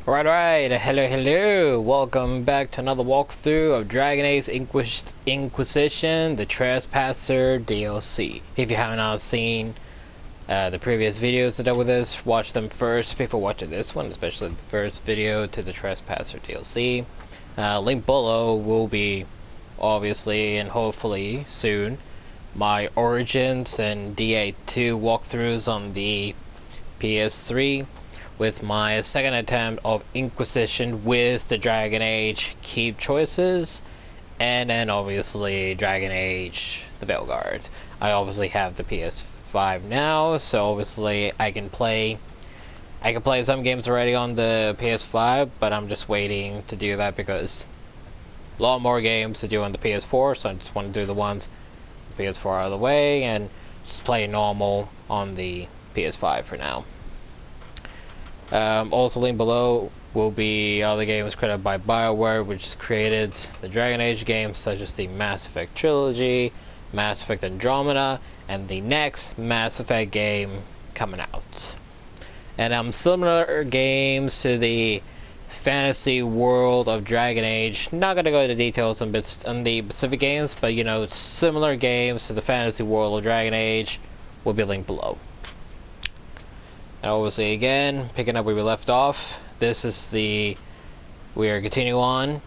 Alright, hello, welcome back to another walkthrough of Dragon Age Inquisition, the Trespasser DLC. If you haven't seen the previous videos that are with us, watch them first before watching this one, especially the first video to the Trespasser DLC. Link below will be, obviously, and hopefully soon, my Origins and DA2 walkthroughs on the PS3. With my second attempt of Inquisition with the Dragon Age Keep choices, and then obviously Dragon Age the Belguard. I obviously have the PS5 now, so obviously I can play some games already on the PS5, but I'm just waiting to do that because a lot more games to do on the PS4, so I just want to do the ones the PS4 out of the way and just play normal on the PS5 for now. Also linked below will be other games created by BioWare, which created the Dragon Age games such as the Mass Effect Trilogy, Mass Effect Andromeda, and the next Mass Effect game coming out. And similar games to the fantasy world of Dragon Age. Not going to go into details on the specific games, but you know, similar games to the fantasy world of Dragon Age will be linked below. And obviously, again, picking up where we left off, we are continuing on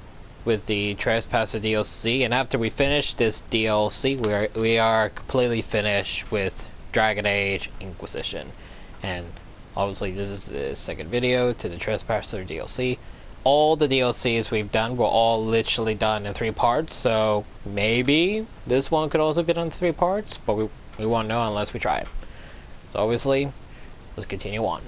with the Trespasser DLC, and after we finish this DLC, we are completely finished with Dragon Age Inquisition. And obviously, this is the second video to the Trespasser DLC. All the DLCs we've done were all literally done in 3 parts, so maybe this one could also be done in 3 parts, but we won't know unless we try it. So obviously, let's continue on.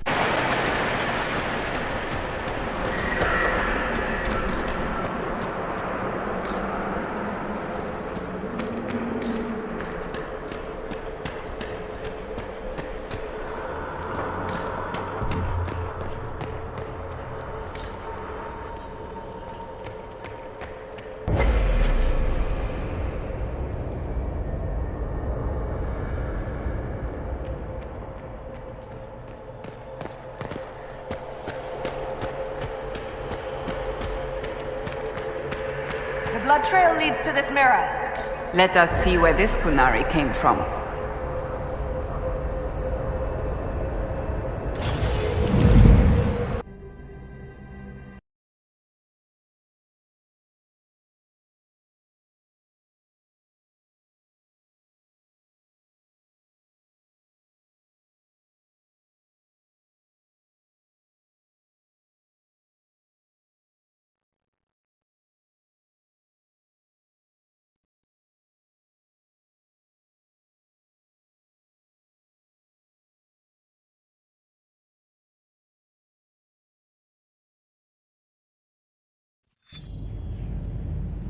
The blood trail leads to this mirror. Let us see where this Kunari came from.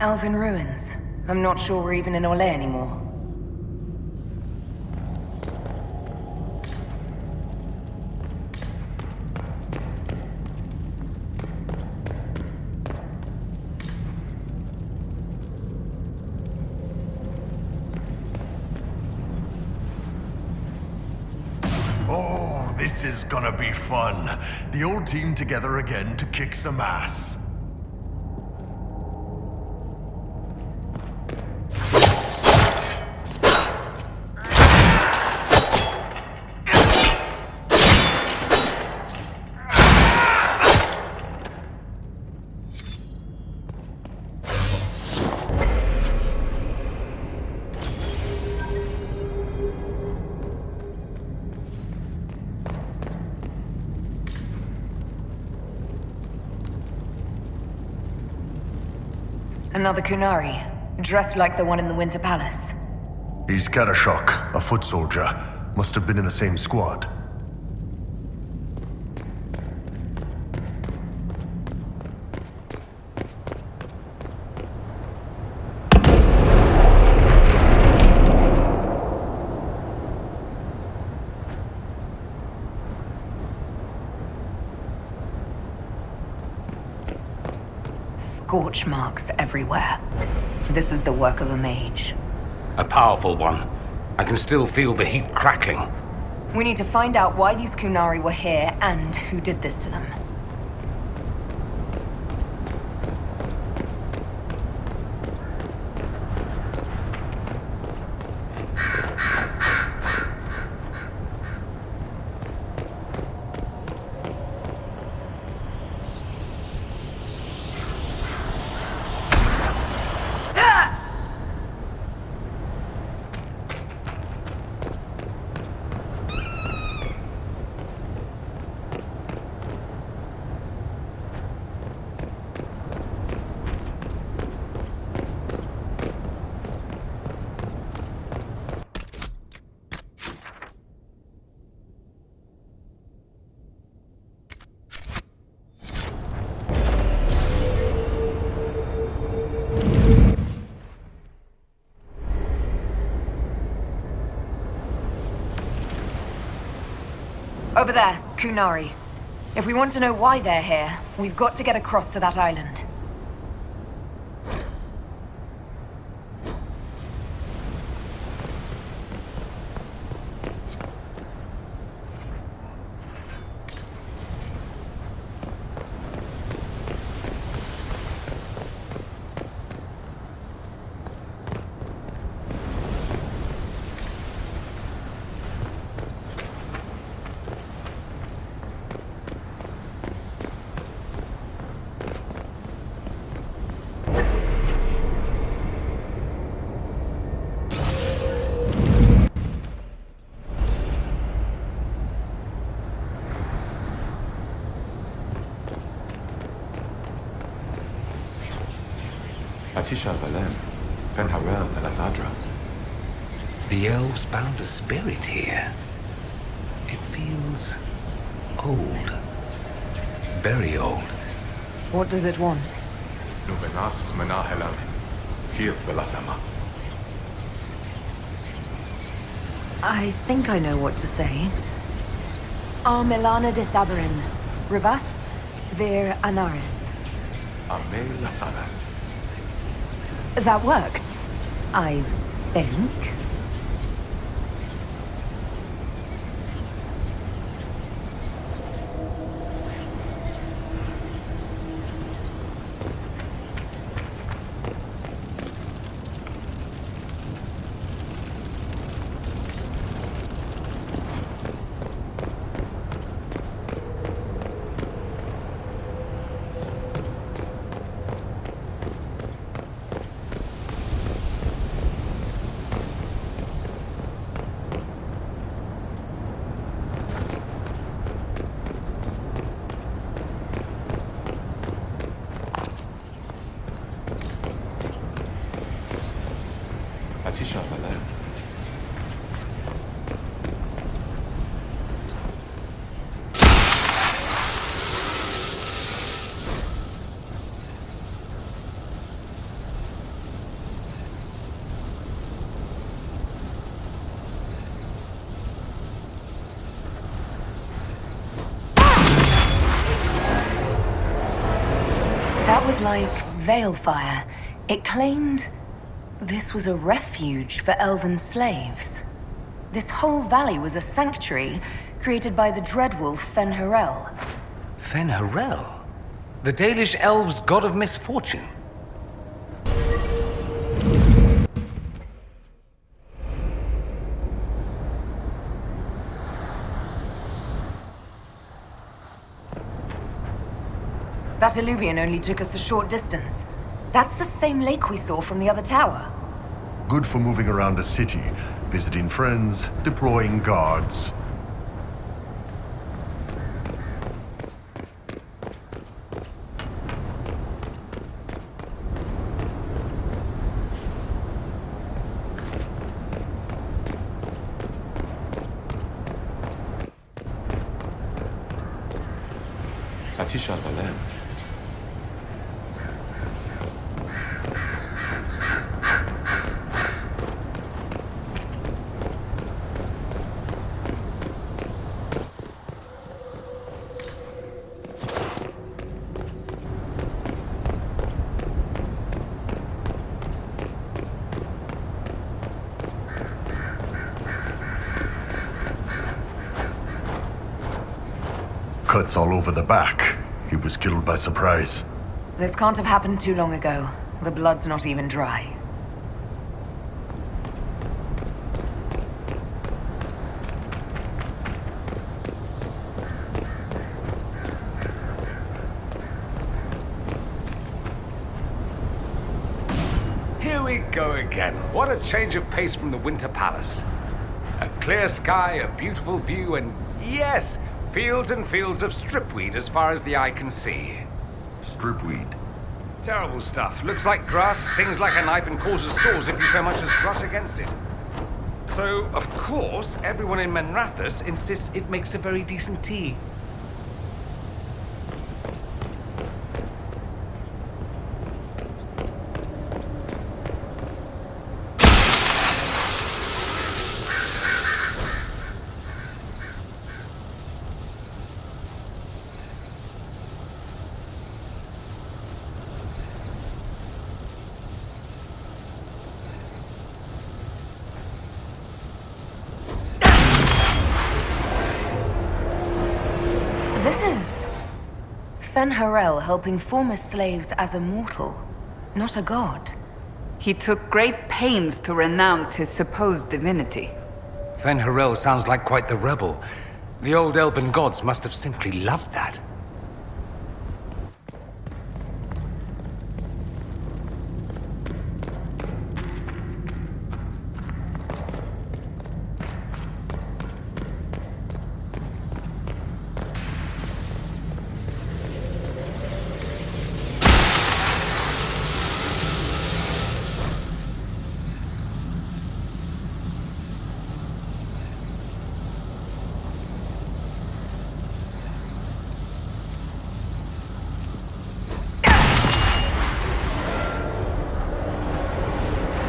Elven ruins. I'm not sure we're even in Orlais anymore. Oh, this is gonna be fun. The old team together again to kick some ass. Another Kunari, dressed like the one in the Winter Palace. He's Karashok, a foot soldier. Must have been in the same squad. Scorch marks everywhere. This is the work of a mage. A powerful one. I can still feel the heat crackling. We need to find out why these Kunari were here and who did this to them. Over there, Kunari. If we want to know why they're here, we've got to get across to that island. Atisha Valem, Fenharel Elathadra. The elves bound a spirit here. It feels old. Very old. What does it want? Nuvenas Menahelam, Tiath Velasama. I think I know what to say. Milana de Thabarin. Rivas, Vir Anaris. Ame Lathanas. That worked. I think. Atisha Valem. That was like Veilfire. It claimed this was a refuge for elven slaves. This whole valley was a sanctuary created by the dreadwolf Fenharel. Fenharel? The Dalish elves' god of misfortune. That illuvian only took us a short distance. That's the same lake we saw from the other tower. Good for moving around a city, visiting friends, deploying guards. Atisha Valem. Cuts all over the back. He was killed by surprise. This can't have happened too long ago. The blood's not even dry. Here we go again. What a change of pace from the Winter Palace. A clear sky, a beautiful view, and yes, fields and fields of stripweed as far as the eye can see. Stripweed. Terrible stuff. Looks like grass, stings like a knife, and causes sores if you so much as brush against it. So, of course, everyone in Manrathus insists it makes a very decent tea. This is Fen-Harel helping former slaves as a mortal, not a god. He took great pains to renounce his supposed divinity. Fen-Harel sounds like quite the rebel. The old elven gods must have simply loved that.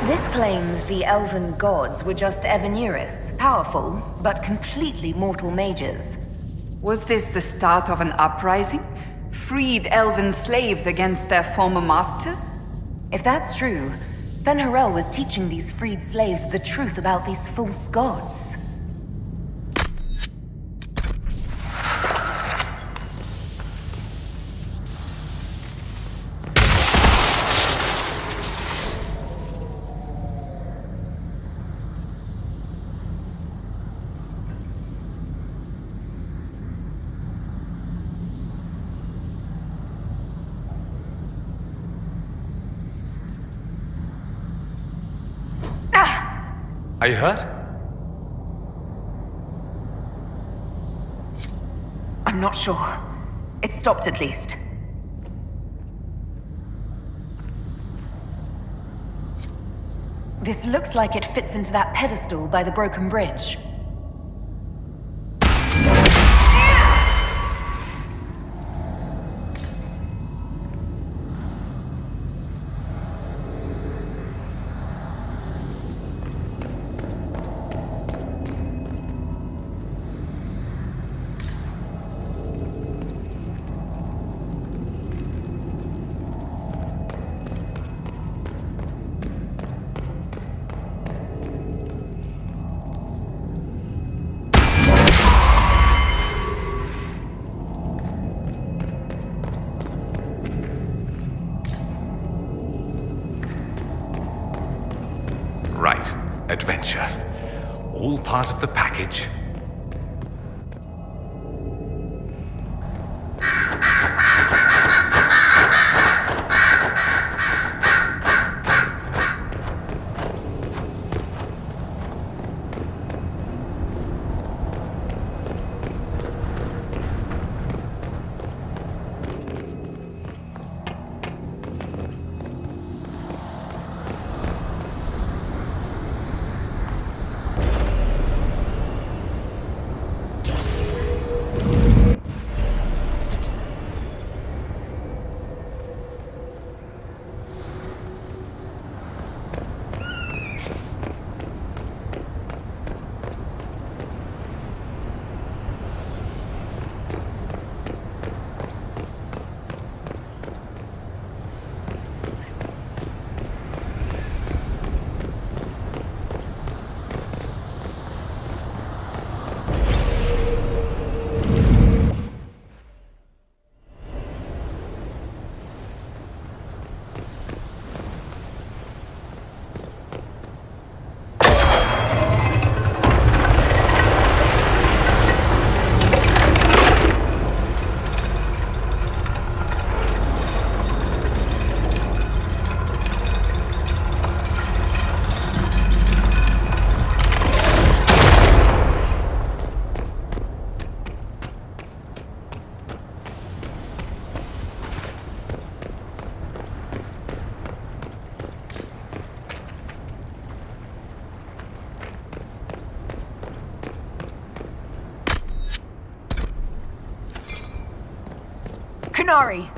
This claims the elven gods were just Evaneris, powerful, but completely mortal mages. Was this the start of an uprising? Freed elven slaves against their former masters? If that's true, Fen-Harel was teaching these freed slaves the truth about these false gods. Are you hurt? I'm not sure. It stopped at least. This looks like it fits into that pedestal by the broken bridge. Right. Adventure. All part of the package. Kunari!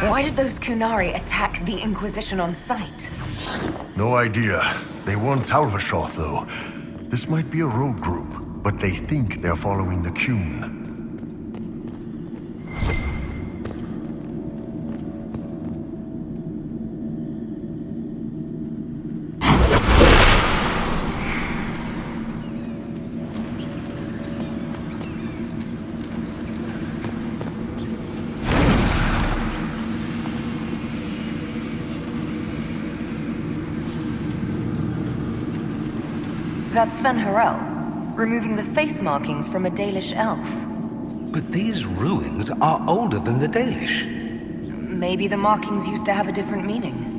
Why did those Kunari attack the Inquisition on sight? No idea. They weren't Talvashoth, though. This might be a rogue group, but they think they're following the Qun. That's Sven Harel, removing the face markings from a Dalish elf. But these ruins are older than the Dalish. Maybe the markings used to have a different meaning.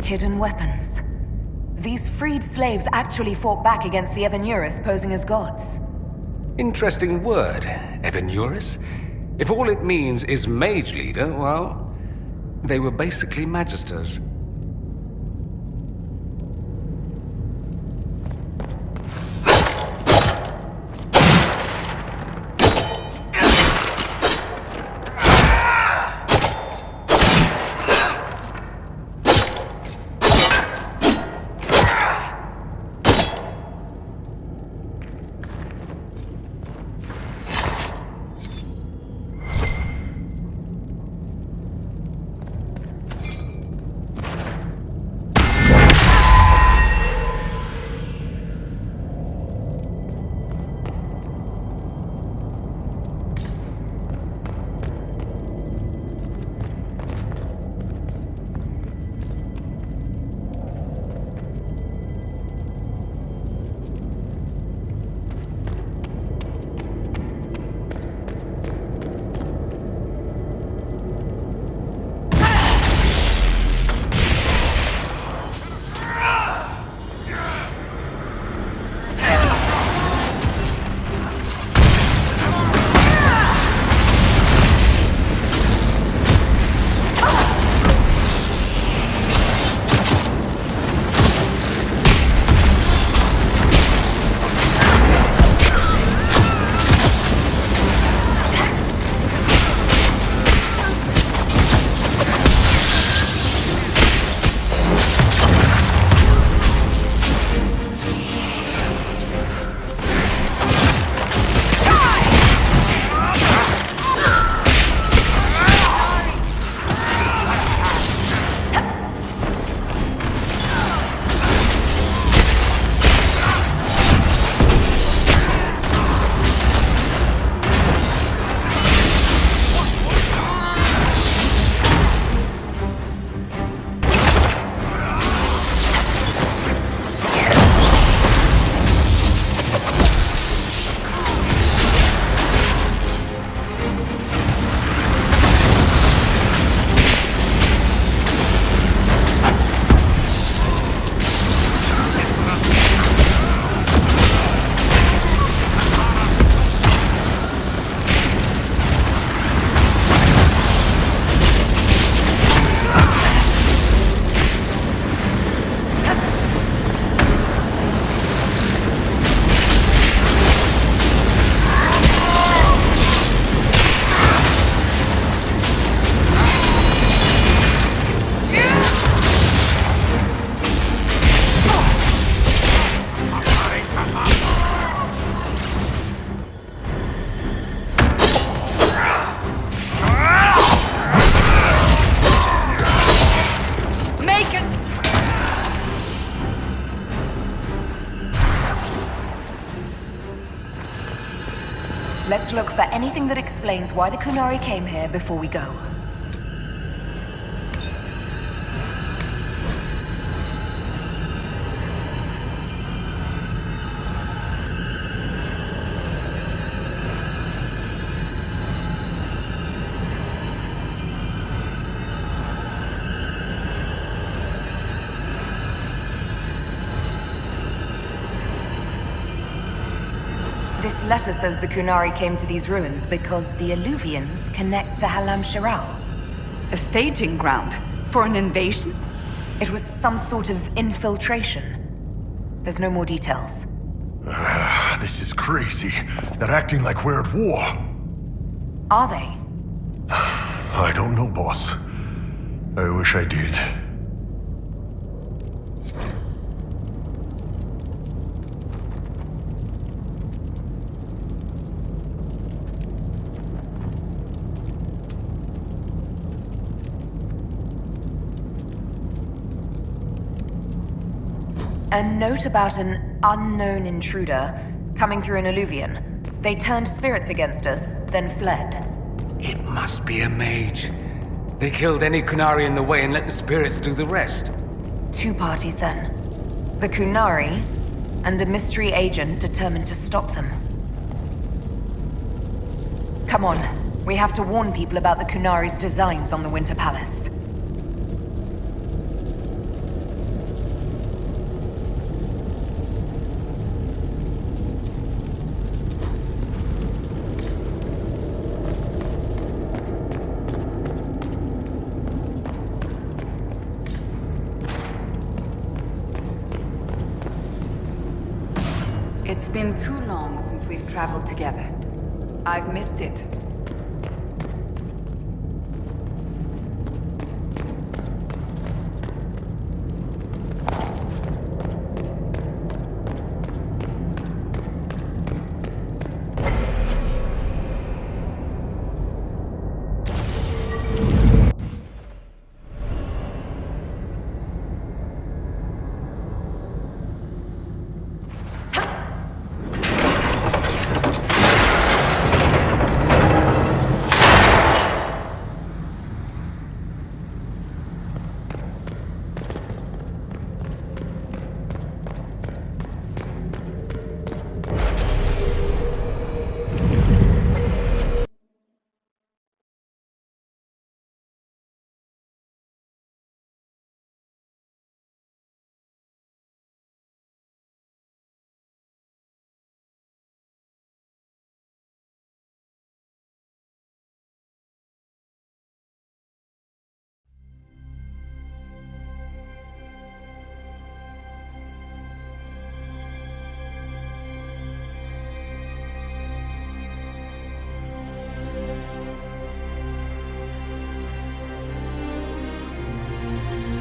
Hidden weapons. These freed slaves actually fought back against the Evanuris posing as gods. Interesting word, Evanuris. If all it means is mage leader, well, they were basically magisters. Let's look for anything that explains why the Kunari came here before we go. This letter says the Kunari came to these ruins because the Alluvians connect to Halam Shiral. A staging ground for an invasion? It was some sort of infiltration. There's no more details. This is crazy. They're acting like we're at war. Are they? I don't know, boss. I wish I did. A note about an unknown intruder coming through an alluvian. They turned spirits against us, then fled. It must be a mage. They killed any Kunari in the way and let the spirits do the rest. Two parties then. The Kunari, and a mystery agent determined to stop them. Come on, we have to warn people about the Kunari's designs on the Winter Palace. It's been too long since we've traveled together. I've missed it.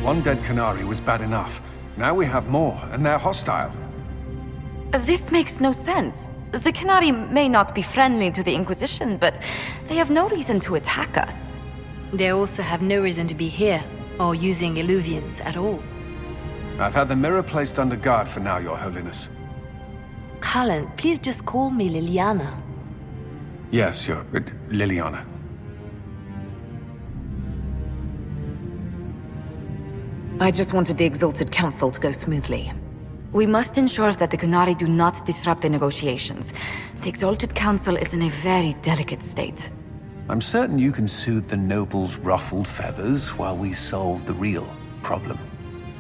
One dead Kunari was bad enough. Now we have more, and they're hostile. This makes no sense. The Kunari may not be friendly to the Inquisition, but they have no reason to attack us. They also have no reason to be here, or using Illuvians at all. I've had the mirror placed under guard for now, Your Holiness. Cullen, please just call me Liliana. Yes, Liliana. I just wanted the Exalted Council to go smoothly. We must ensure that the Kunari do not disrupt the negotiations. The Exalted Council is in a very delicate state. I'm certain you can soothe the nobles' ruffled feathers while we solve the real problem.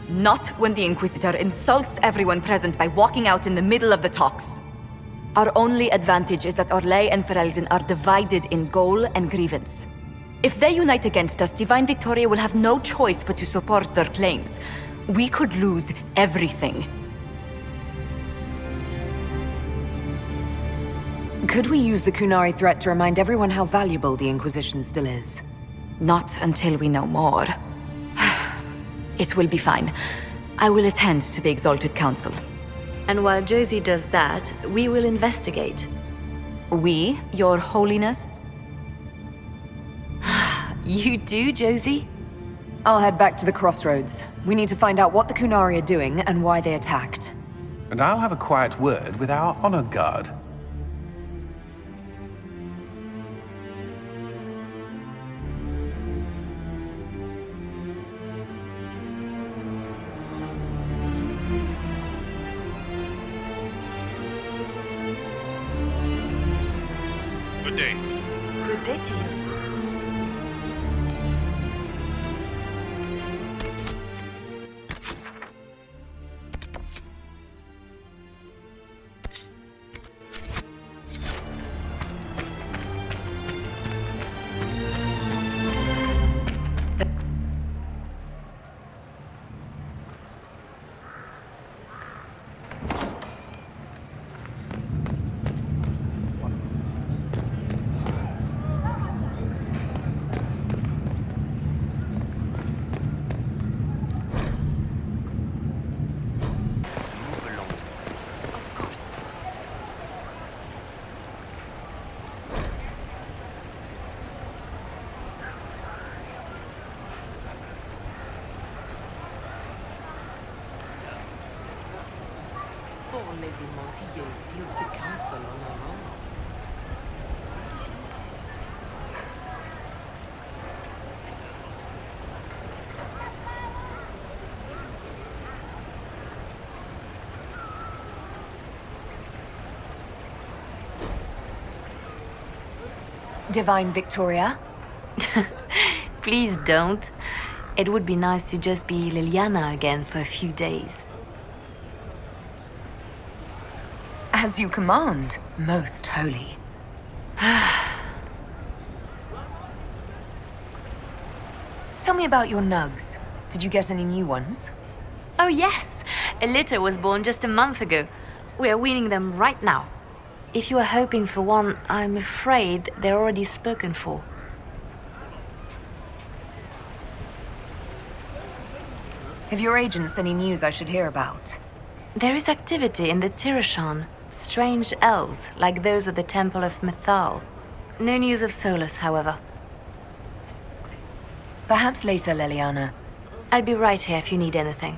Not when the Inquisitor insults everyone present by walking out in the middle of the talks. Our only advantage is that Orlais and Ferelden are divided in goal and grievance. If they unite against us, Divine Victoria will have no choice but to support their claims. We could lose everything. Could we use the Kunari threat to remind everyone how valuable the Inquisition still is? Not until we know more. It will be fine. I will attend to the Exalted Council. And while Josie does that, we will investigate. We, Your Holiness? You do, Josie? I'll head back to the crossroads. We need to find out what the Kunari are doing and why they attacked. And I'll have a quiet word with our honor guard. day. Good day to you. Poor Lady Montier feels the council on her own. Divine Victoria? Please don't. It would be nice to just be Liliana again for a few days. As you command, most holy. Tell me about your nugs. Did you get any new ones? Oh yes! A litter was born just a month ago. We are weaning them right now. If you are hoping for one, I'm afraid they're already spoken for. Have your agents any news I should hear about? There is activity in the Tirashan. Strange elves, like those at the Temple of Mythal. No news of Solus, however. Perhaps later, Liliana. I'll be right here if you need anything.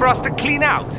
for us to clean out?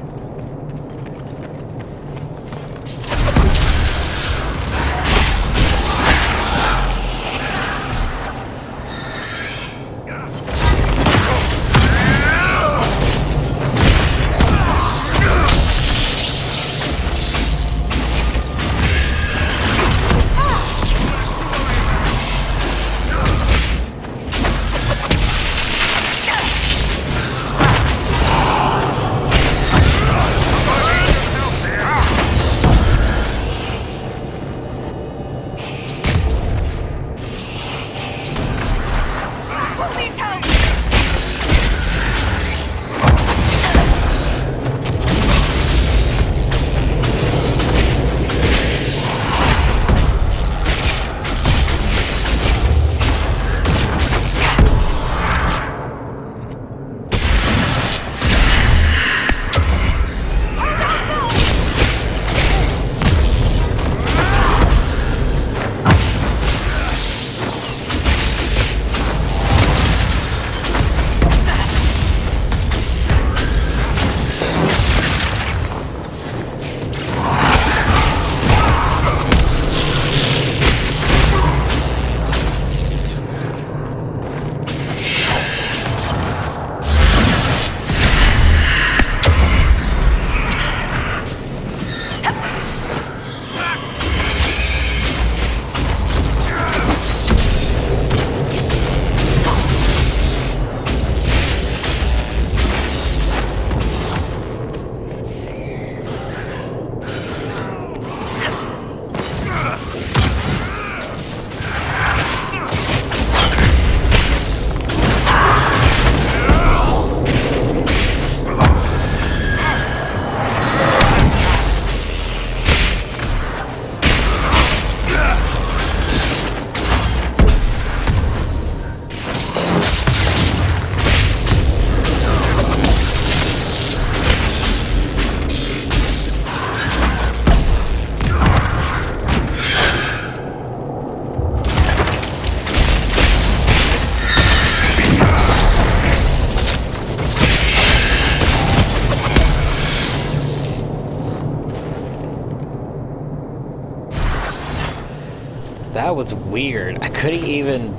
That was weird. I couldn't even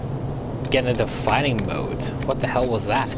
get into fighting mode. What the hell was that?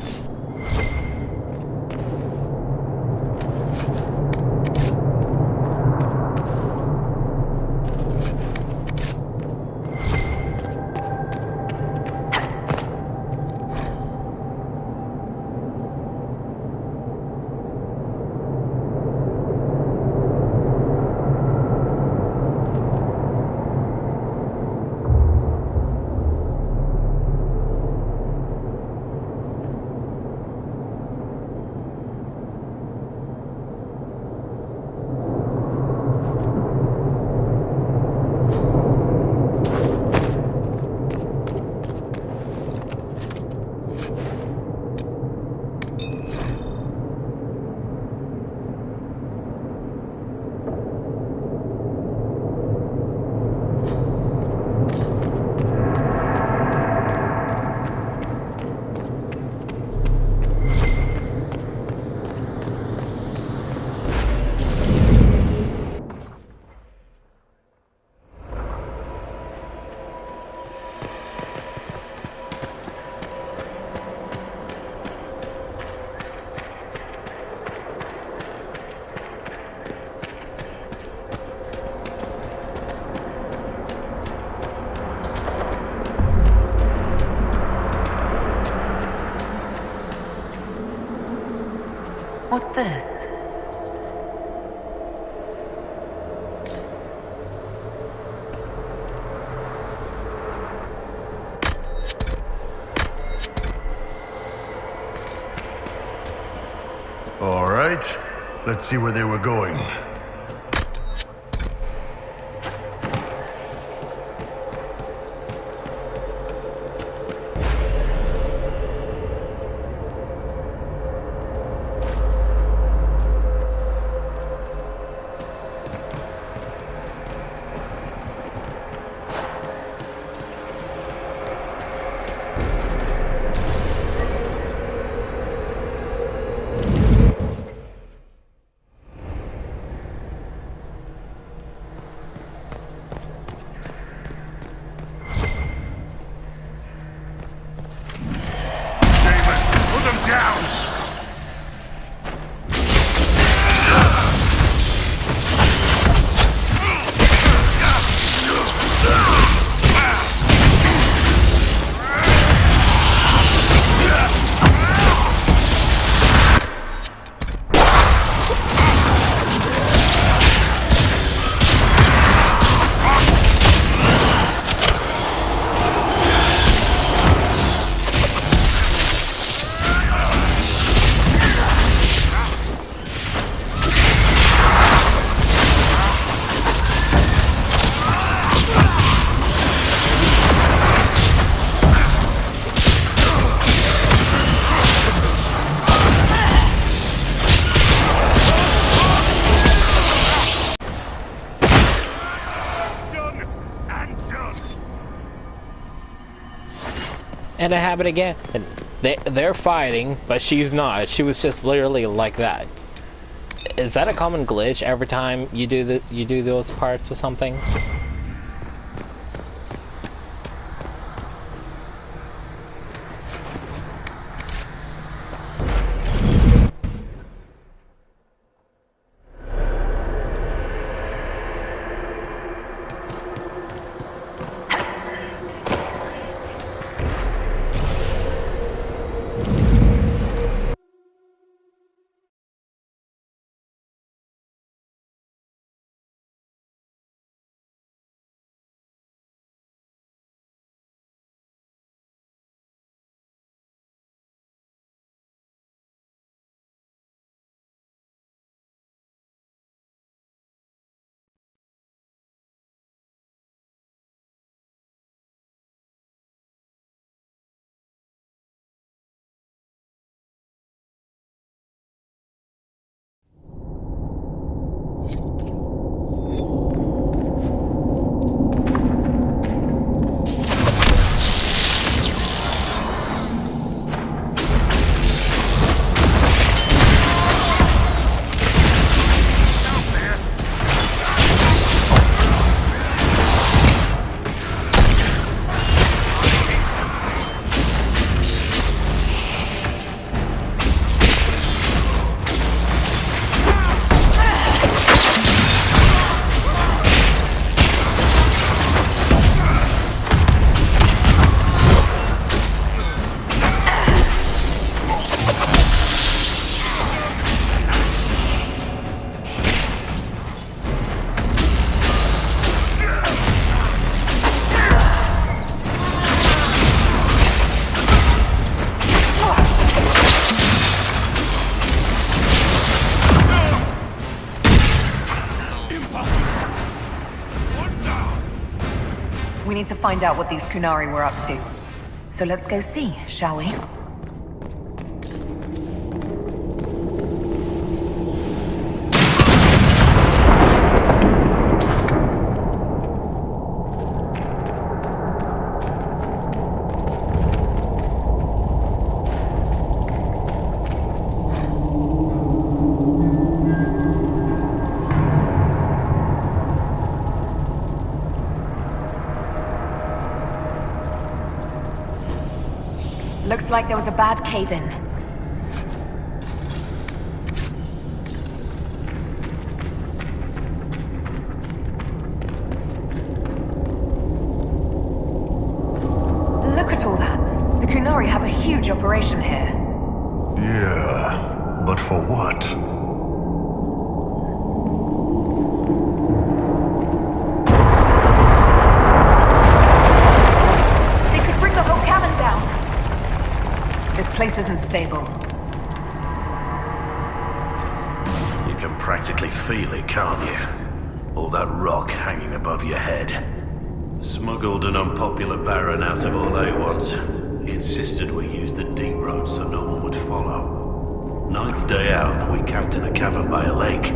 What's this? All right, let's see where they were going. and it happened again. And they're fighting, but she's not. She was just literally like that. Is that a common glitch every time you do those parts or something? We need to find out what these Kunari were up to. So let's go see, shall we? Looks like there was a bad cave-in. Look at all that. The Kunari have a huge operation here. Yeah, but for what? They could bring the whole cabin down. This place isn't stable. You can practically feel it, can't you? All that rock hanging above your head. Smuggled an unpopular baron out of Orlais once. He insisted we use the deep road so no one would follow. Ninth day out, we camped in a cavern by a lake.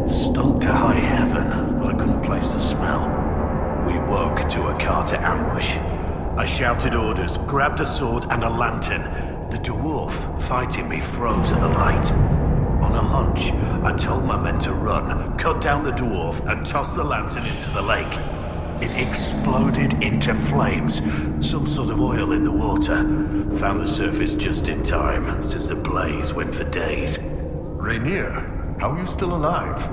Stunk to high heaven, but a good place to smell. We woke to a Carter ambush. I shouted orders, grabbed a sword and a lantern. The dwarf fighting me froze at the light. On a hunch, I told my men to run, cut down the dwarf, and toss the lantern into the lake. It exploded into flames, some sort of oil in the water. Found the surface just in time, since the blaze went for days. Rainier, how are you still alive?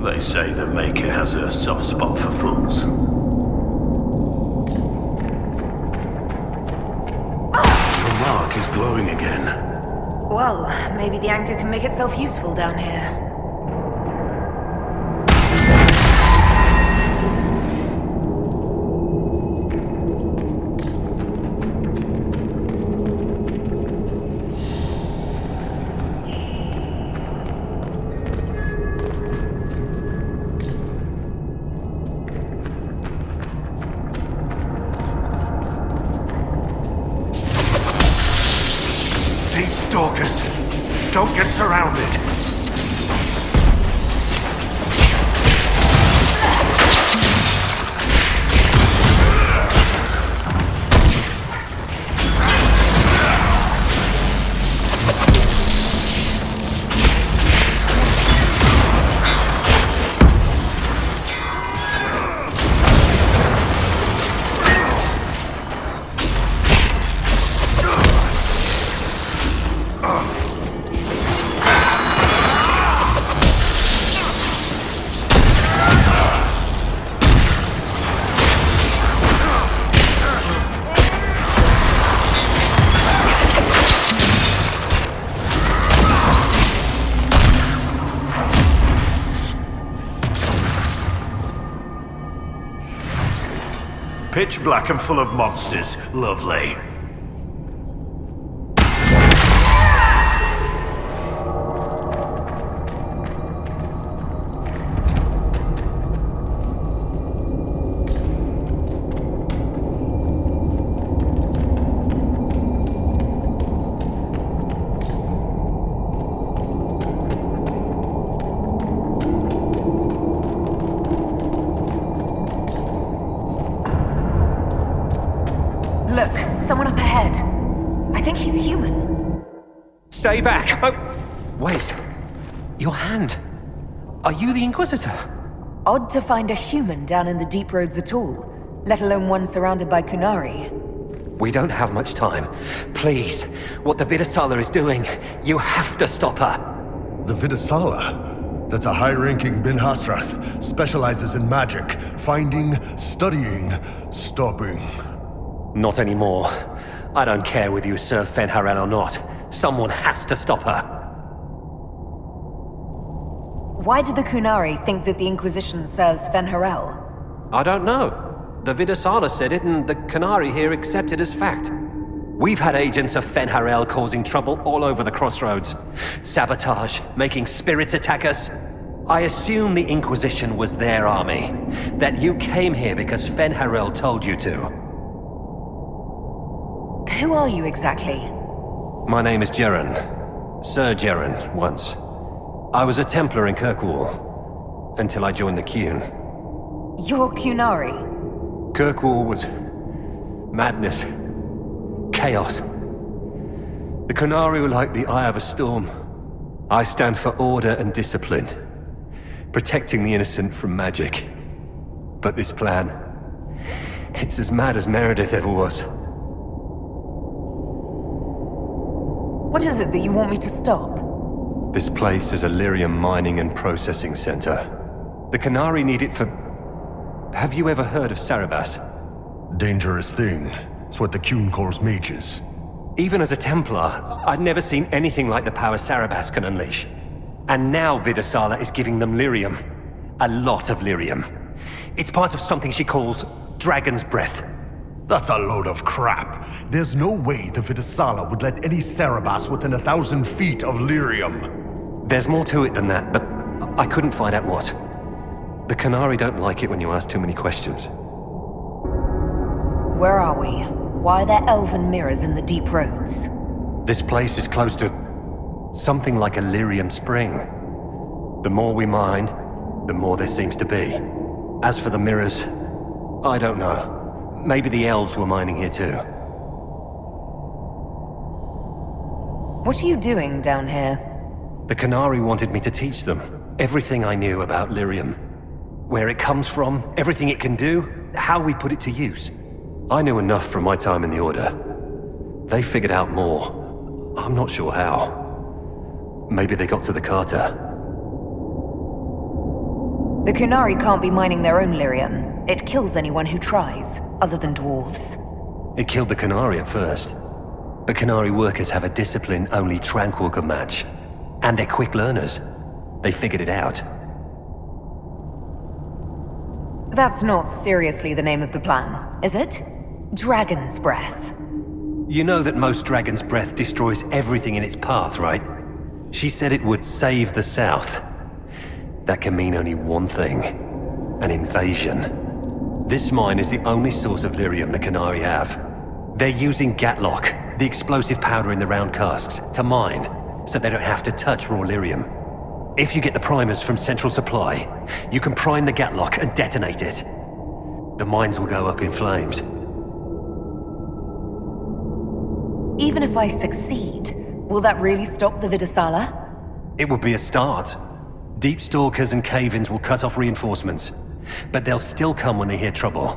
They say the Maker has a soft spot for fools. Your mark is glowing again. Well, maybe the anchor can make itself useful down here. Stalkers! Don't get surrounded! Pitch black and full of monsters. Lovely. Look, someone up ahead. I think he's human. Stay back! Oh, wait. Your hand. Are you the Inquisitor? Odd to find a human down in the deep roads at all, let alone one surrounded by Kunari. We don't have much time. Please, what the Vidasala is doing, you have to stop her. The Vidasala? That's a high-ranking Bin Hasrath. Specializes in magic. Finding, studying, stopping. Not anymore. I don't care whether you serve Fenharel or not. Someone has to stop her. Why did the Kunari think that the Inquisition serves Fenharel? I don't know. The Vidasala said it, and the Kunari here accepted as fact. We've had agents of Fenharel causing trouble all over the crossroads. Sabotage, making spirits attack us. I assume the Inquisition was their army. That you came here because Fenharel told you to. Who are you exactly? My name is Jeren. Sir Jeren, once. I was a Templar in Kirkwall, until I joined the Qun. You're Kunari? Kirkwall was madness, chaos. The Kunari were like the eye of a storm. I stand for order and discipline, protecting the innocent from magic. But this plan, it's as mad as Meredith ever was. What is it that you want me to stop? This place is a lyrium mining and processing center. The Kunari need it for... Have you ever heard of Sarabas? Dangerous thing. It's what the Qun calls mages. Even as a Templar, I'd never seen anything like the power Sarabas can unleash. And now Vidasala is giving them lyrium. A lot of lyrium. It's part of something she calls Dragon's Breath. That's a load of crap. There's no way the Vidasala would let any Sarabas within 1,000 feet of lyrium. There's more to it than that, but I couldn't find out what. The Kunari don't like it when you ask too many questions. Where are we? Why are there elven mirrors in the deep roads? This place is close to something like a lyrium spring. The more we mine, the more there seems to be. As for the mirrors, I don't know. Maybe the elves were mining here too. What are you doing down here? The Kunari wanted me to teach them everything I knew about lyrium. Where it comes from, everything it can do, how we put it to use. I knew enough from my time in the Order. They figured out more. I'm not sure how. Maybe they got to the Carter. The Kunari can't be mining their own lyrium. It kills anyone who tries, other than dwarves. It killed the Kunari at first. But Kunari workers have a discipline only Tranquil can match. And they're quick learners. They figured it out. That's not seriously the name of the plan, is it? Dragon's Breath. You know that most Dragon's Breath destroys everything in its path, right? She said it would save the South. That can mean only one thing. An invasion. This mine is the only source of lyrium the Kunari have. They're using Gatlock, the explosive powder in the round casks, to mine, so they don't have to touch raw lyrium. If you get the primers from Central Supply, you can prime the Gatlock and detonate it. The mines will go up in flames. Even if I succeed, will that really stop the Vidasala? It would be a start. Deep Stalkers and cave-ins will cut off reinforcements, but they'll still come when they hear trouble.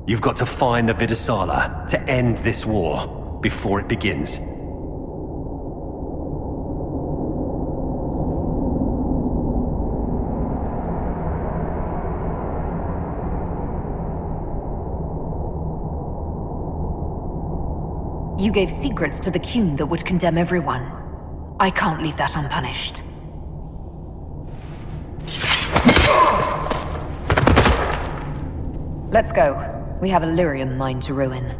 You've got to find the Vidasala to end this war before it begins. You gave secrets to the Qun that would condemn everyone. I can't leave that unpunished. Let's go. We have a lyrium mine to ruin.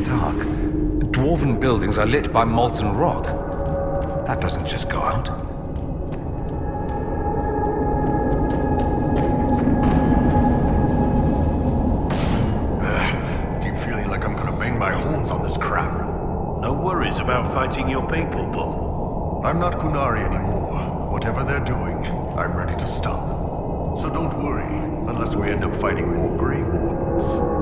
Dark. Dwarven buildings are lit by molten rock. That doesn't just go out. Keep feeling like I'm gonna bang my horns on this crap. No worries about fighting your people, Bull. I'm not Kunari anymore. Whatever they're doing, I'm ready to stop. So don't worry, unless we end up fighting more Grey Wardens.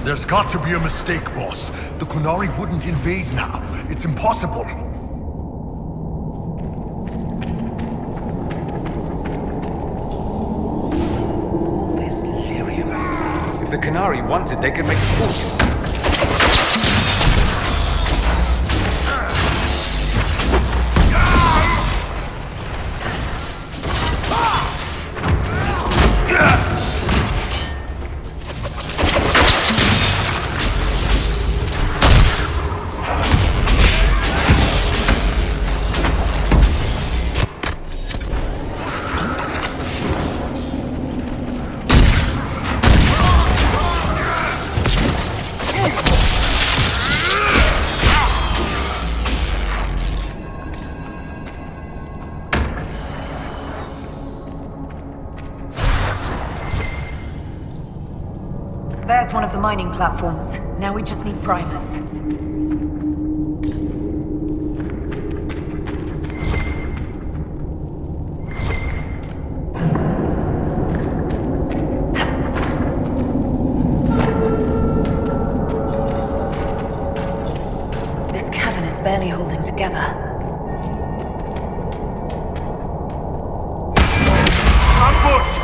There's got to be a mistake, boss. The Kunari wouldn't invade now. It's impossible. All this lyrium. If the Kunari wanted, they could make a fortune. There's one of the mining platforms. Now we just need primers. This cavern is barely holding together. Ambush!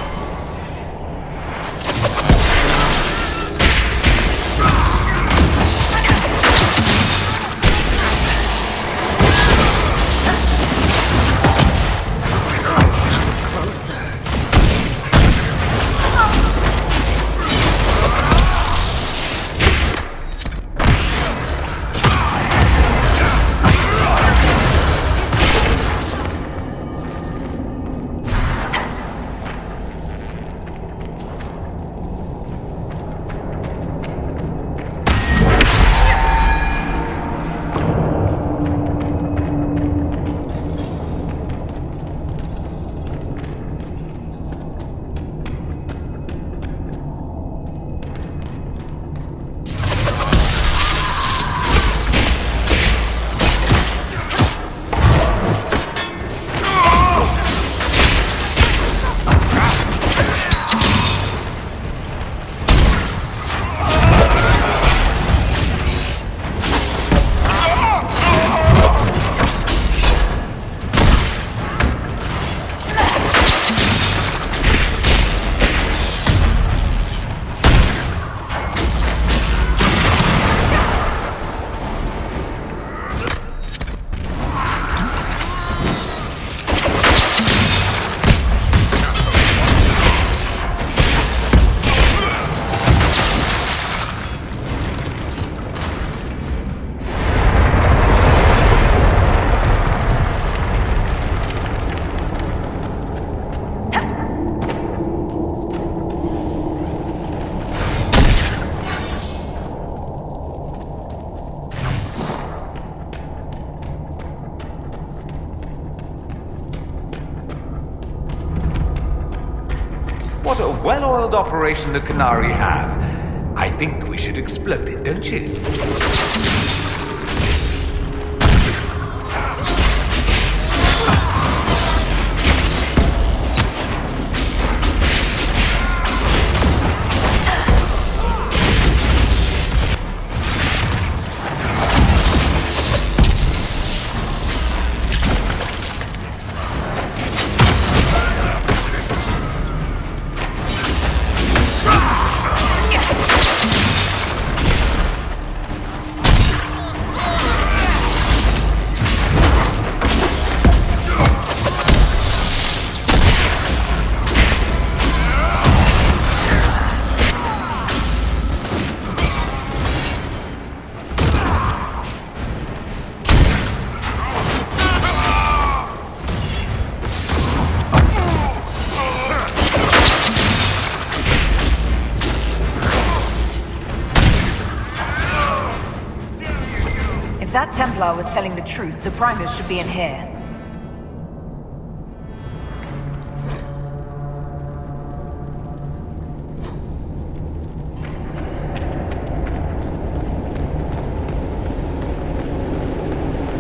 What a well-oiled operation the Canary have. I think we should explode it, don't you? If that Templar was telling the truth, the Primers should be in here.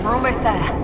We're almost there.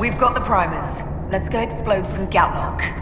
We've got the primers. Let's go explode some Gatlock.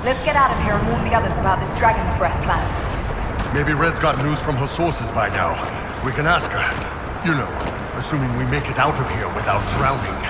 Let's get out of here and warn the others about this Dragon's Breath plan. Maybe Red's got news from her sources by now. We can ask her. You know, assuming we make it out of here without drowning.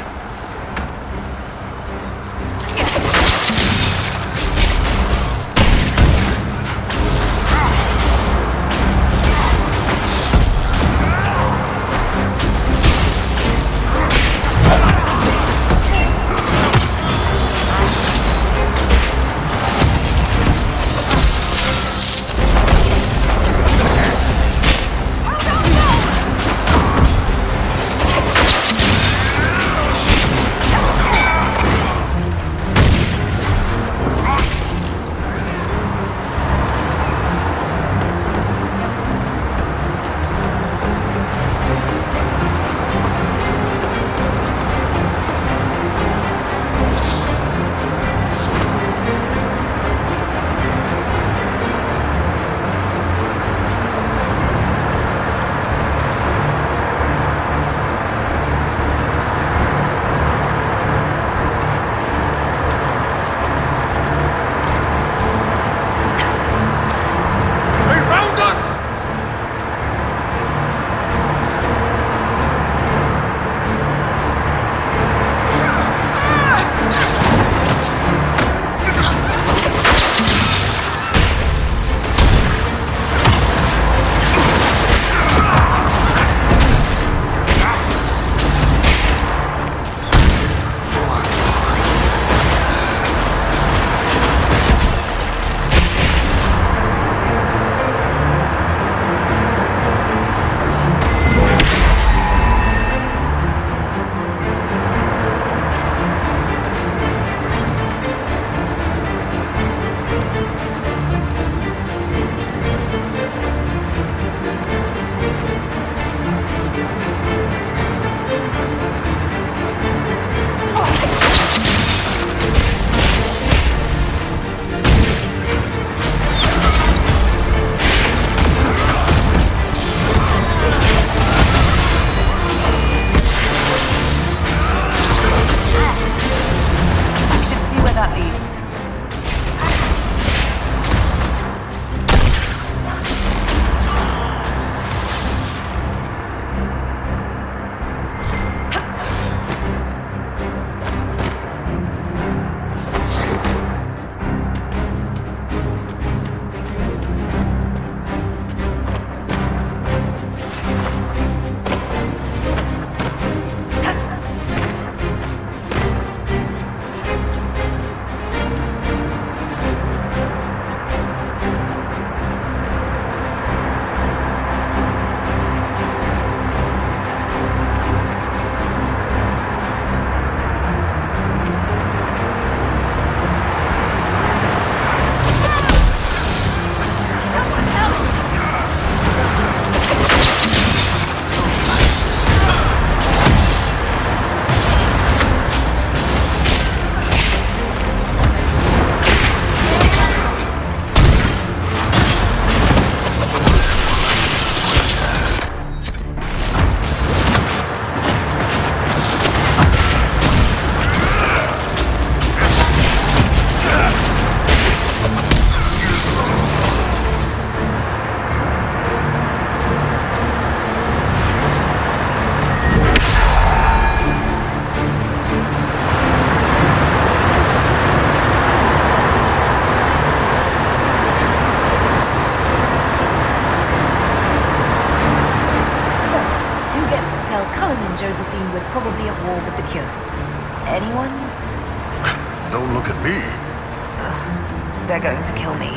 they're going to kill me.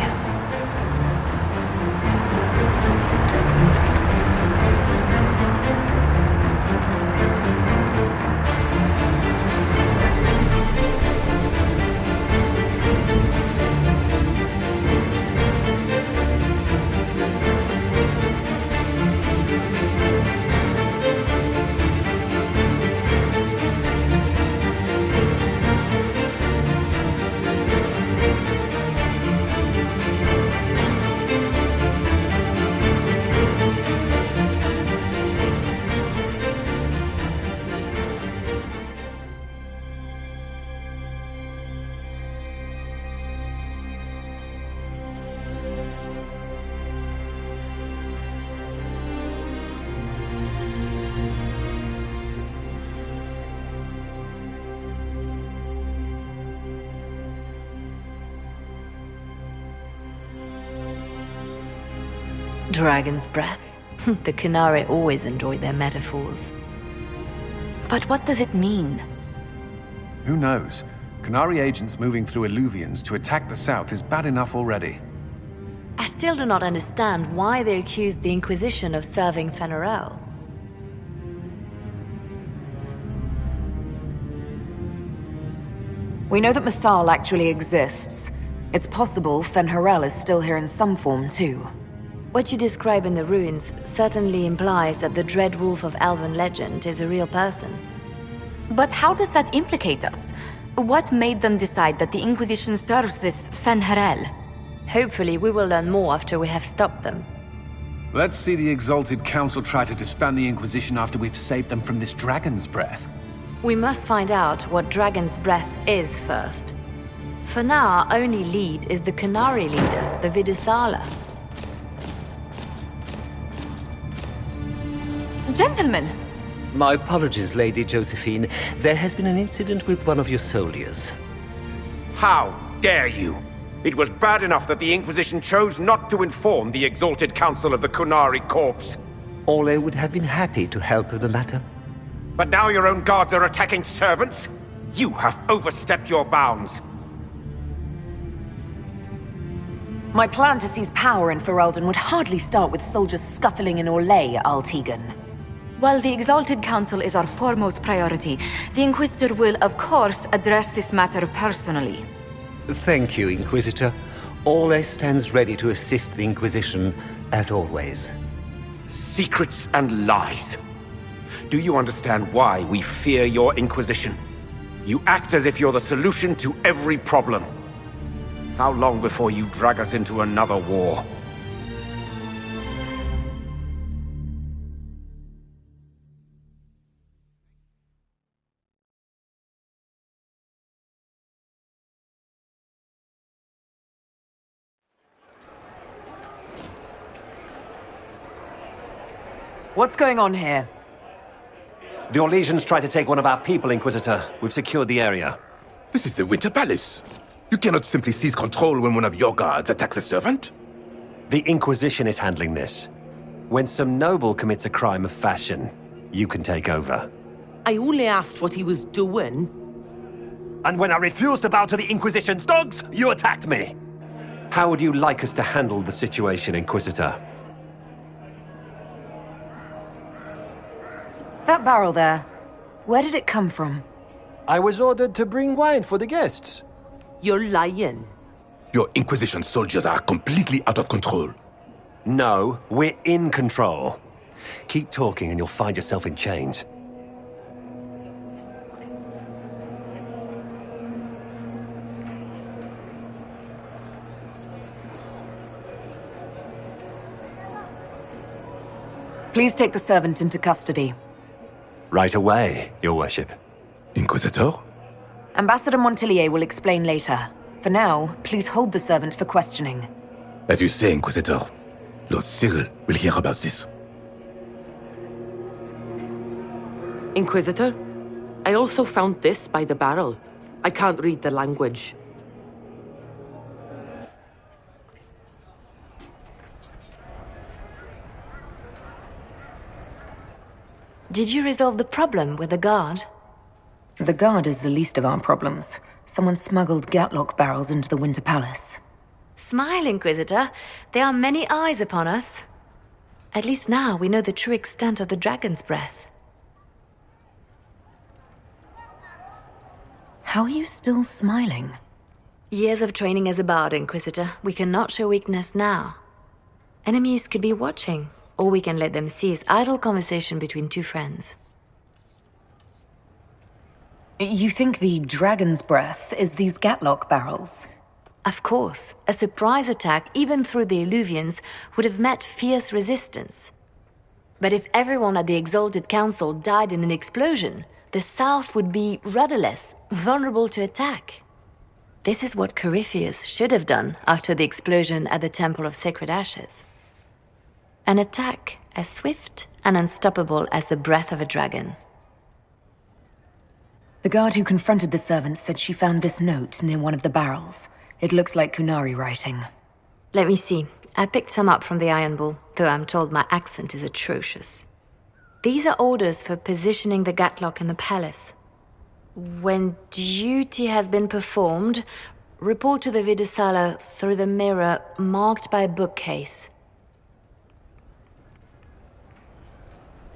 Dragon's breath. The Qunari always enjoyed their metaphors. But what does it mean? Who knows? Qunari agents moving through Illuvians to attack the south is bad enough already. I still do not understand why they accused the Inquisition of serving Fen'Arel. We know that Mythal actually exists. It's possible Fen'Arel is still here in some form, too. What you describe in the ruins certainly implies that the Dread Wolf of Elven legend is a real person. But how does that implicate us? What made them decide that the Inquisition serves this Fen'Arel? Hopefully we will learn more after we have stopped them. Let's see the Exalted Council try to disband the Inquisition after we've saved them from this dragon's breath. We must find out what Dragon's Breath is first. For now, our only lead is the Qunari leader, the Vidisala. Gentlemen! My apologies, Lady Josephine. There has been an incident with one of your soldiers. How dare you! It was bad enough that the Inquisition chose not to inform the Exalted Council of the Qunari Corps. Ole would have been happy to help with the matter. But now your own guards are attacking servants? You have overstepped your bounds. My plan to seize power in Ferelden would hardly start with soldiers scuffling in Orlais, Altegan. While the Exalted Council is our foremost priority, the Inquisitor will, of course, address this matter personally. Thank you, Inquisitor. Ole stands ready to assist the Inquisition, as always. Secrets and lies. Do you understand why we fear your Inquisition? You act as if you're the solution to every problem. How long before you drag us into another war? What's going on here? The Orlesians tried to take one of our people, Inquisitor. We've secured the area. This is the Winter Palace. You cannot simply seize control when one of your guards attacks a servant. The Inquisition is handling this. When some noble commits a crime of fashion, you can take over. I only asked what he was doing. And when I refused to bow to the Inquisition's dogs, you attacked me! How would you like us to handle the situation, Inquisitor? That barrel there, where did it come from? I was ordered to bring wine for the guests. You're lying. Your Inquisition soldiers are completely out of control. No, we're in control. Keep talking and you'll find yourself in chains. Please take the servant into custody. Right away, Your Worship. Inquisitor? Ambassador Montillier will explain later. For now, please hold the servant for questioning. As you say, Inquisitor. Lord Cyril will hear about this. Inquisitor, I also found this by the barrel. I can't read the language. Did you resolve the problem with the guard? The guard is the least of our problems. Someone smuggled Gatlock barrels into the Winter Palace. Smile, Inquisitor. There are many eyes upon us. At least now we know the true extent of the dragon's breath. How are you still smiling? Years of training as a bard, Inquisitor. We cannot show weakness now. Enemies could be watching, or we can let them seize idle conversation between two friends. You think the dragon's breath is these Gatlock barrels? Of course. A surprise attack, even through the Illuvians, would have met fierce resistance. But if everyone at the Exalted Council died in an explosion, the South would be rudderless, vulnerable to attack. This is what Corypheus should have done after the explosion at the Temple of Sacred Ashes. An attack as swift and unstoppable as the breath of a dragon. The guard who confronted the servant said she found this note near one of the barrels. It looks like Kunari writing. Let me see. I picked some up from the Iron Bull, though I'm told my accent is atrocious. These are orders for positioning the Gatlock in the palace. When duty has been performed, report to the Vidasala through the mirror marked by a bookcase.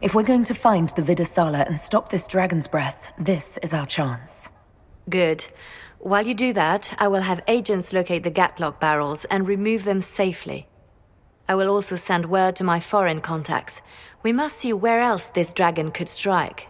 If we're going to find the Vidasala and stop this dragon's breath, this is our chance. Good. While you do that, I will have agents locate the Gatlock barrels and remove them safely. I will also send word to my foreign contacts. We must see where else this dragon could strike.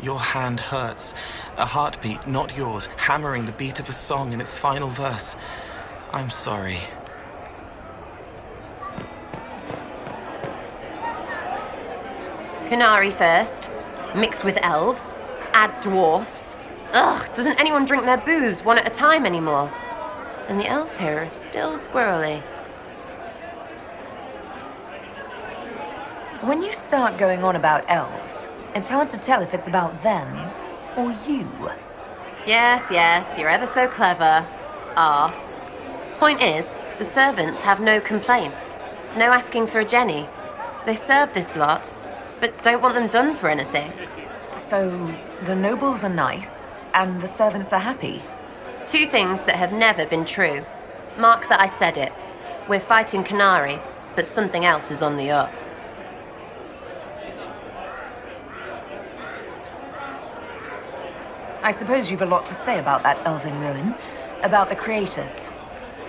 Your hand hurts. A heartbeat, not yours, hammering the beat of a song in its final verse. I'm sorry. Kunari first, mix with elves, add dwarfs. Ugh, doesn't anyone drink their booze one at a time anymore? And the elves here are still squirrely. When you start going on about elves, it's hard to tell if it's about them or you. Yes, you're ever so clever. Arse. Point is, the servants have no complaints. No asking for a Jenny. They serve this lot, but don't want them done for anything. So, the nobles are nice, and the servants are happy? Two things that have never been true. Mark that I said it. We're fighting Kunari, but something else is on the up. I suppose you've a lot to say about that elven ruin, about the creators.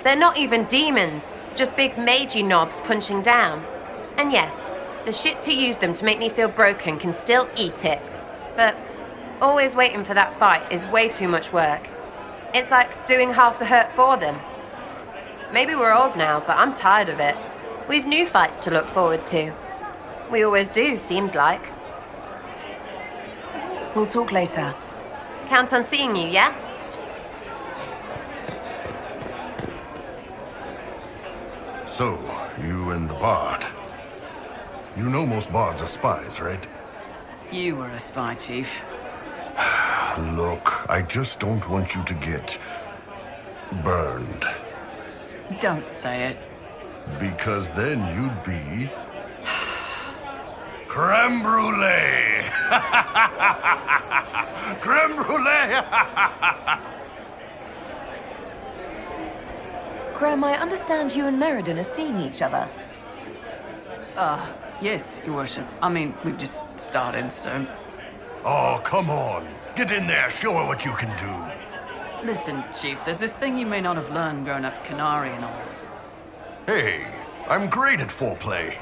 They're not even demons, just big magey knobs punching down. And yes, the shits who use them to make me feel broken can still eat it. But always waiting for that fight is way too much work. It's like doing half the hurt for them. Maybe we're old now, but I'm tired of it. We've new fights to look forward to. We always do, seems like. We'll talk later. Count on seeing you, yeah? So, you and the bard. You know most bards are spies, right? You were a spy, Chief. Look, I just don't want you to get burned. Don't say it. Because then you'd be creme brulee! Creme brulee! Creme, I understand you and Meriden are seeing each other. Yes, Your Worship. I mean, we've just started, so... Oh, come on. Get in there, show her what you can do. Listen, Chief, there's this thing you may not have learned growing up Kunari and all. Hey, I'm great at foreplay.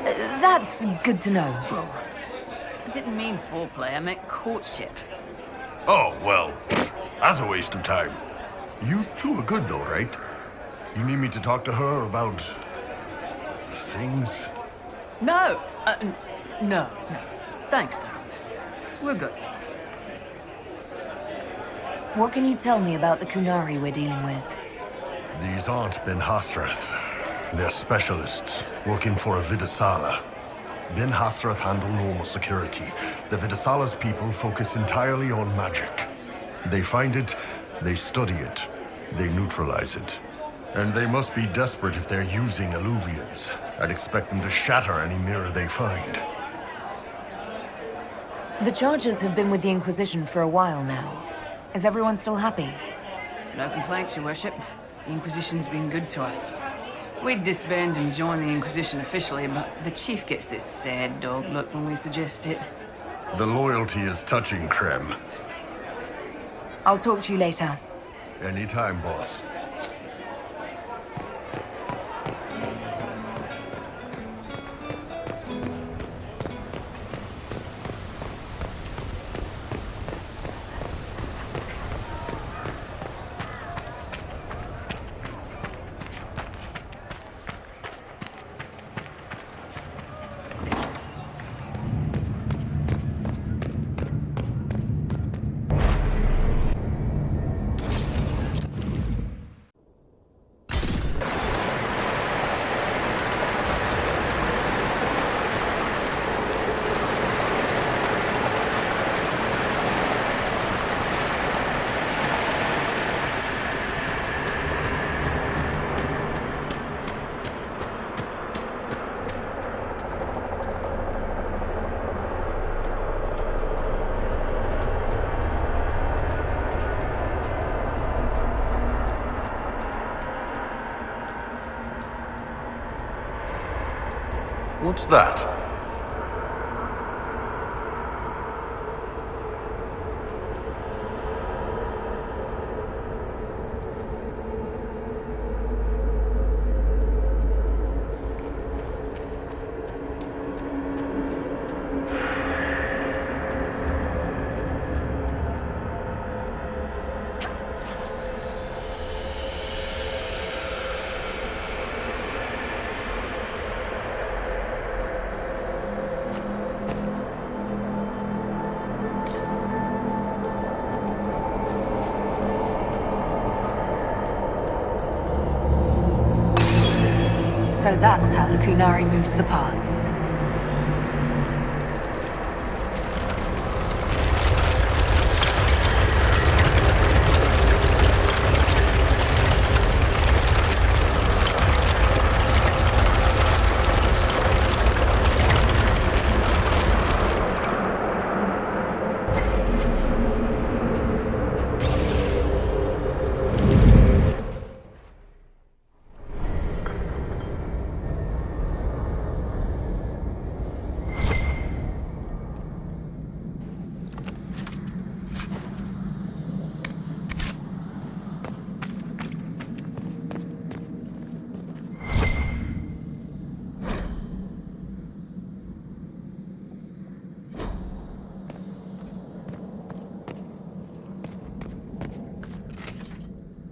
That's good to know, Bull. I didn't mean foreplay, I meant courtship. Oh, well, that's a waste of time. You two are good though, right? You need me to talk to her about... things? No! No. Thanks, though. We're good. What can you tell me about the Kunari we're dealing with? These aren't Ben Hasrath. They're specialists, working for a Vidasala. Ben Hasrath handle normal security. The Vidasala's people focus entirely on magic. They find it, they study it, they neutralize it. And they must be desperate if they're using Illuvians. I'd expect them to shatter any mirror they find. The Chargers have been with the Inquisition for a while now. Is everyone still happy? No complaints, Your Worship. The Inquisition's been good to us. We'd disband and join the Inquisition officially, but the Chief gets this sad dog look when we suggest it. The loyalty is touching, Krem. I'll talk to you later. Anytime, boss. What's that? So that's how the Kunari moved the paths.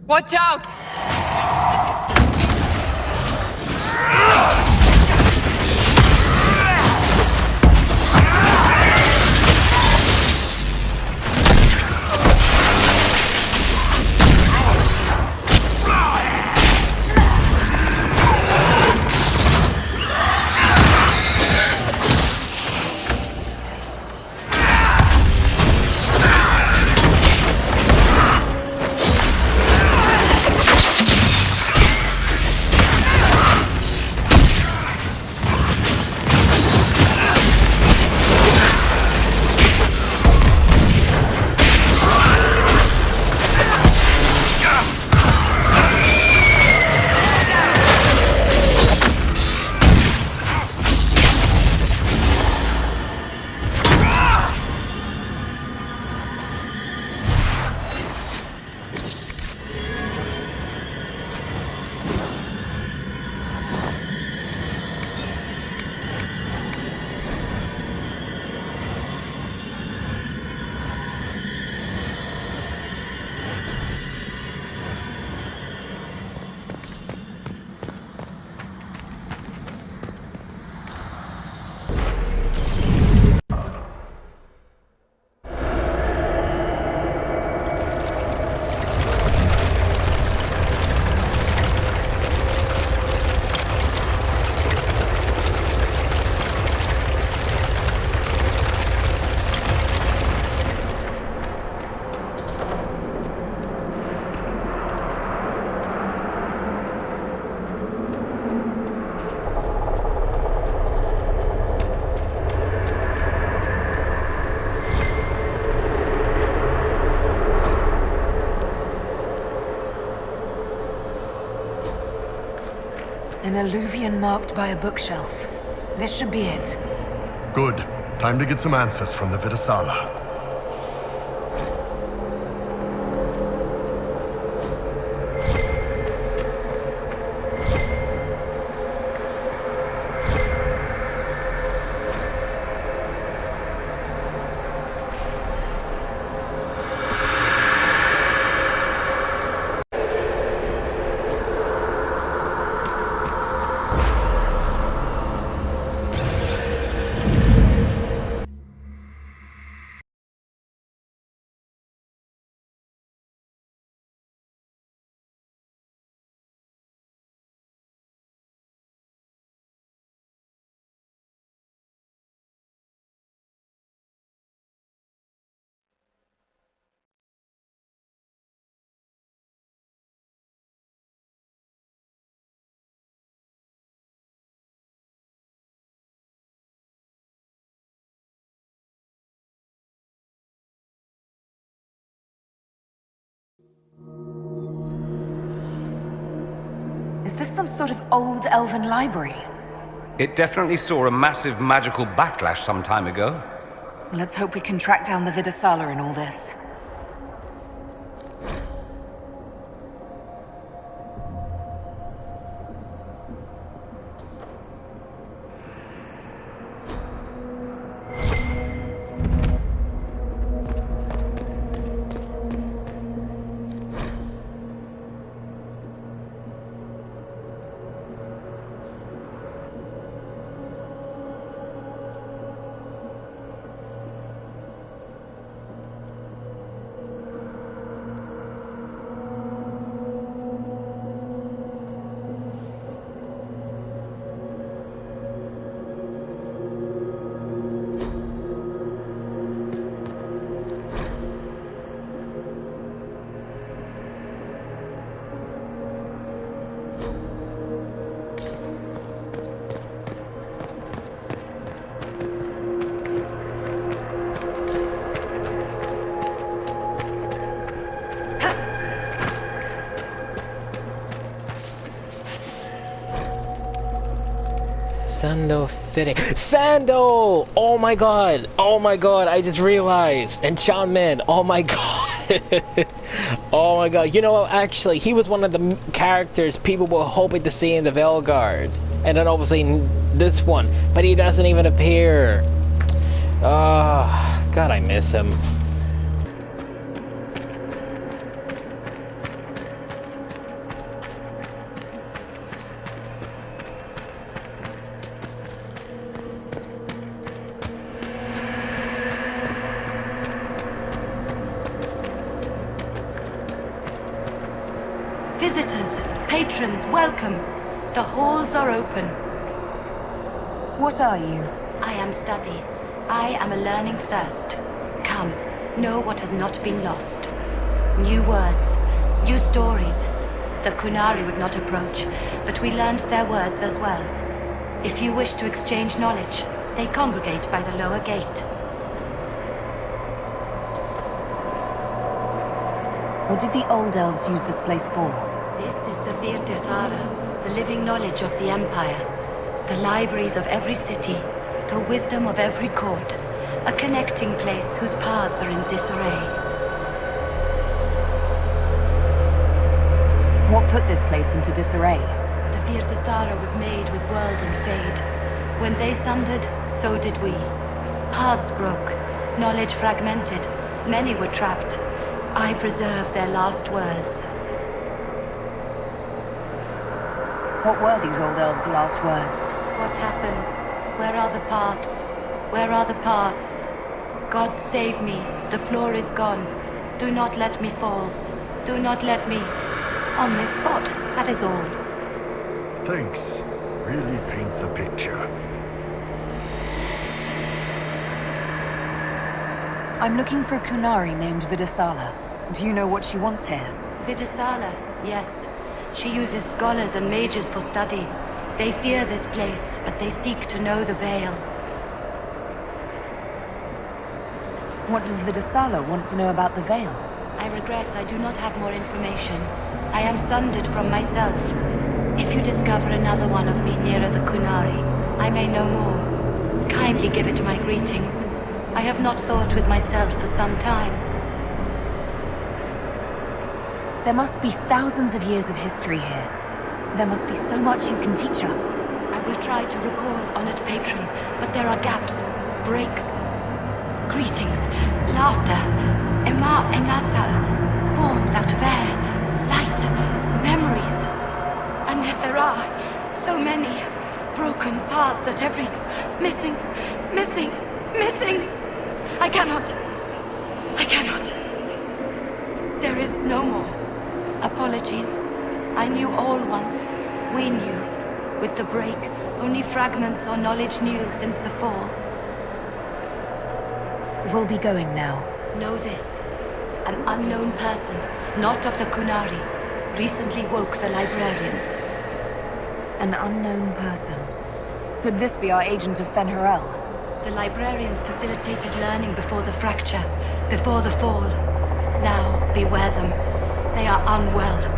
Watch out! An alluvian marked by a bookshelf. This should be it. Good. Time to get some answers from the Vidasala. Is this some sort of old elven library? It definitely saw a massive magical backlash some time ago. Let's hope we can track down the Vidasala in all this. Sando fitting. Sando! Oh my god! Oh my god, I just realized. And Sean Min, oh my god. Oh my god. You know what, actually, he was one of the characters people were hoping to see in the Veilguard. And then obviously this one. But he doesn't even appear. Oh, god, I miss him. Visitors, patrons, welcome. The halls are open. What are you? I am study. I am a learning thirst. Come, know what has not been lost. New words, new stories. The Kunari would not approach, but we learned their words as well. If you wish to exchange knowledge, they congregate by the lower gate. What did the old elves use this place for? This is the Virtirthara, the living knowledge of the Empire. The libraries of every city, the wisdom of every court. A connecting place whose paths are in disarray. What put this place into disarray? The Virtirthara was made with world and fade. When they sundered, so did we. Paths broke, knowledge fragmented, many were trapped. I preserve their last words. What were these old elves' last words? What happened? Where are the paths? Where are the paths? God save me. The floor is gone. Do not let me fall. Do not let me... On this spot, that is all. Thanks. Really paints a picture. I'm looking for a Kunari named Vidasala. Do you know what she wants here? Vidasala, yes. She uses scholars and mages for study. They fear this place, but they seek to know the Veil. What does Vidasala want to know about the Veil? I regret I do not have more information. I am sundered from myself. If you discover another one of me nearer the Kunari, I may know more. Kindly give it my greetings. I have not thought with myself for some time. There must be thousands of years of history here. There must be so much you can teach us. I will try to recall, honored patron, but there are gaps, breaks. Greetings, laughter, Enasal, forms out of air, light, memories. And yet there are so many broken parts at every... missing. I cannot. There is no more. Apologies. I knew all once. We knew. With the break, only fragments or knowledge new since the fall. We'll be going now. Know this. An unknown person, not of the Kunari, recently woke the librarians. An unknown person. Could this be our agent of Fen'Harel? The librarians facilitated learning before the fracture, before the fall. Now, beware them. They are unwell.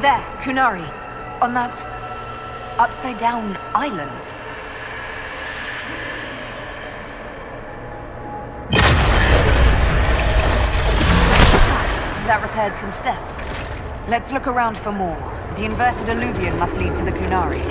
There, Kunari. On that... upside-down island. That repaired some steps. Let's look around for more. The inverted alluvion must lead to the Kunari.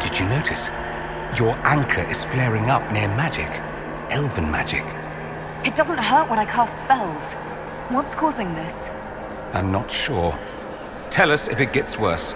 Did you notice? Your anchor is flaring up near magic. Elven magic. It doesn't hurt when I cast spells. What's causing this? I'm not sure. Tell us if it gets worse.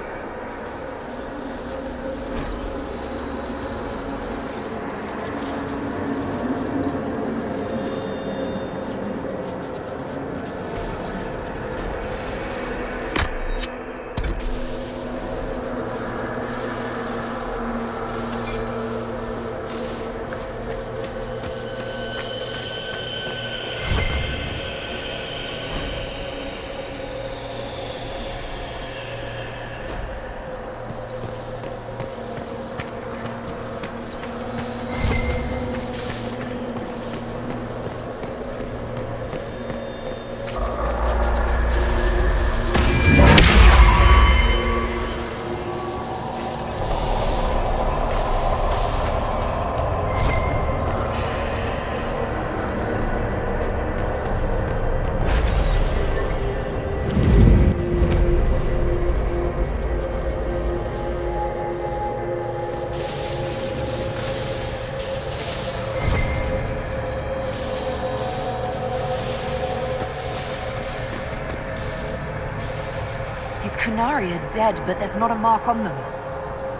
Kunari are dead, but there's not a mark on them.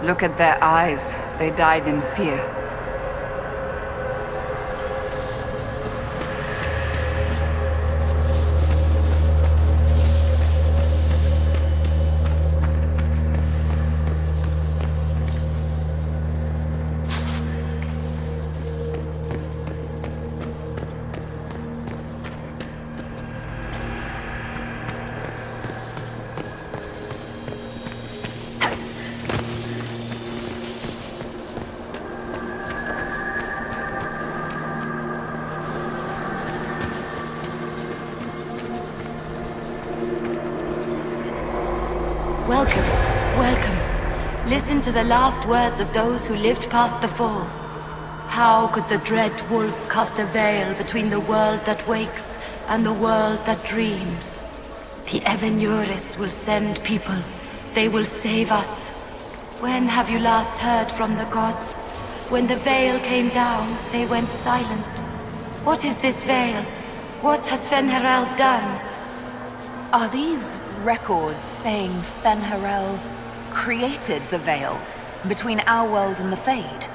Look at their eyes. They died in fear. Welcome. Listen to the last words of those who lived past the fall. How could the dread wolf cast a veil between the world that wakes and the world that dreams? The Evenuris will send people. They will save us. When have you last heard from the gods? When the veil came down, they went silent. What is this veil? What has Fen'Harel done? Are these records saying Fen'Harel created the veil between our world and the Fade?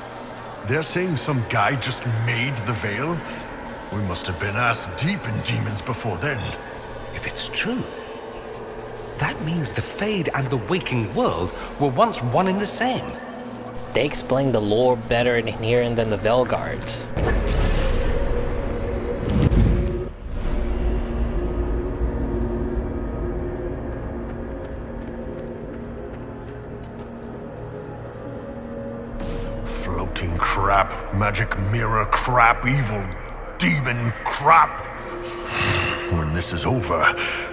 They're saying some guy just made the veil? We must have been ass deep in demons before then. If it's true, that means the Fade and the waking world were once one and the same. They explain the lore better in here than the Veil Guards. Floating crap, magic mirror crap, evil demon crap. When this is over,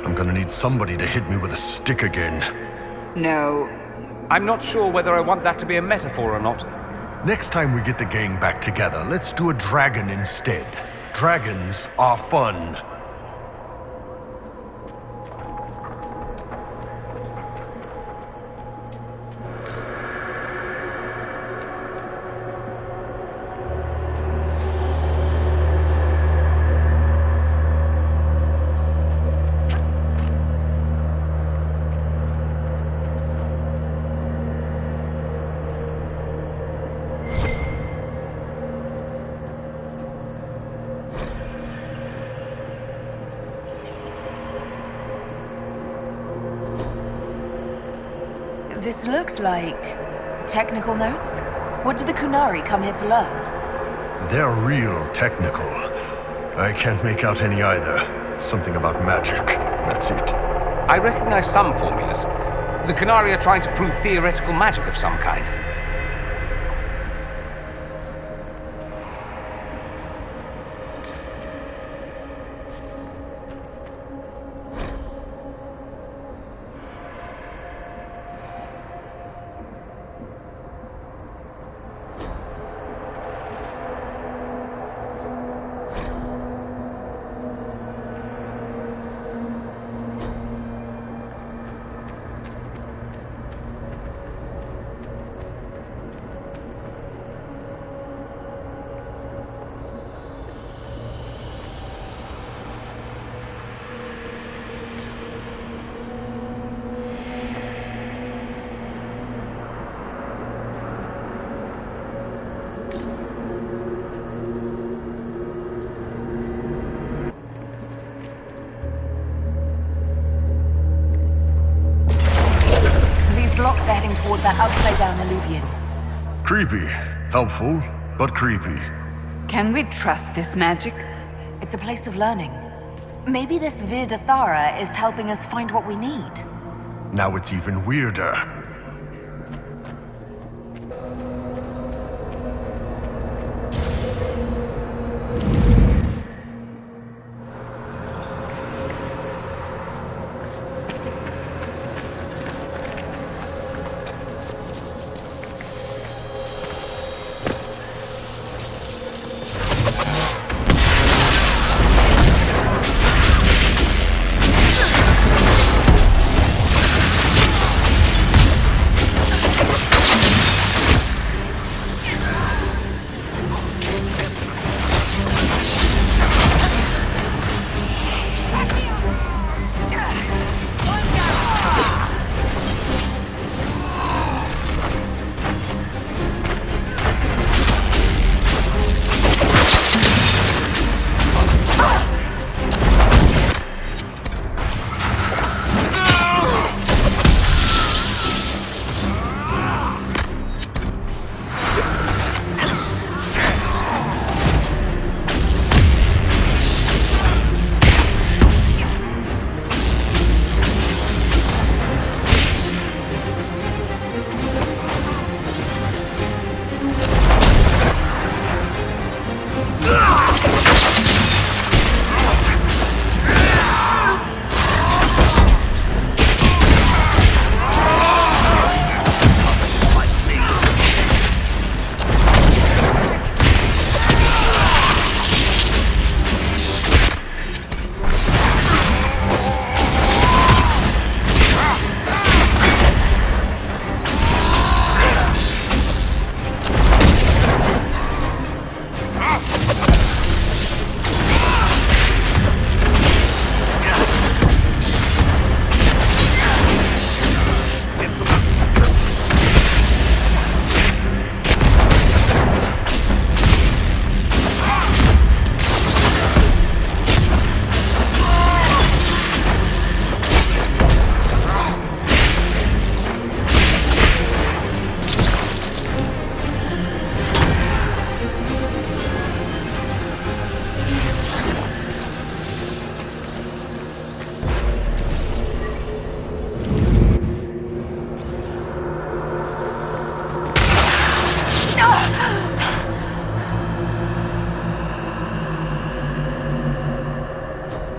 I'm gonna need somebody to hit me with a stick again. No. I'm not sure whether I want that to be a metaphor or not. Next time we get the gang back together, let's do a dragon instead. Dragons are fun. This looks like technical notes. What did the Kunari come here to learn? They're real technical. I can't make out any either. Something about magic. That's it. I recognize some formulas. The Kunari are trying to prove theoretical magic of some kind. Blocks are heading toward that upside-down illuvian. Creepy. Helpful, but creepy. Can we trust this magic? It's a place of learning. Maybe this Vir Dathara is helping us find what we need. Now it's even weirder.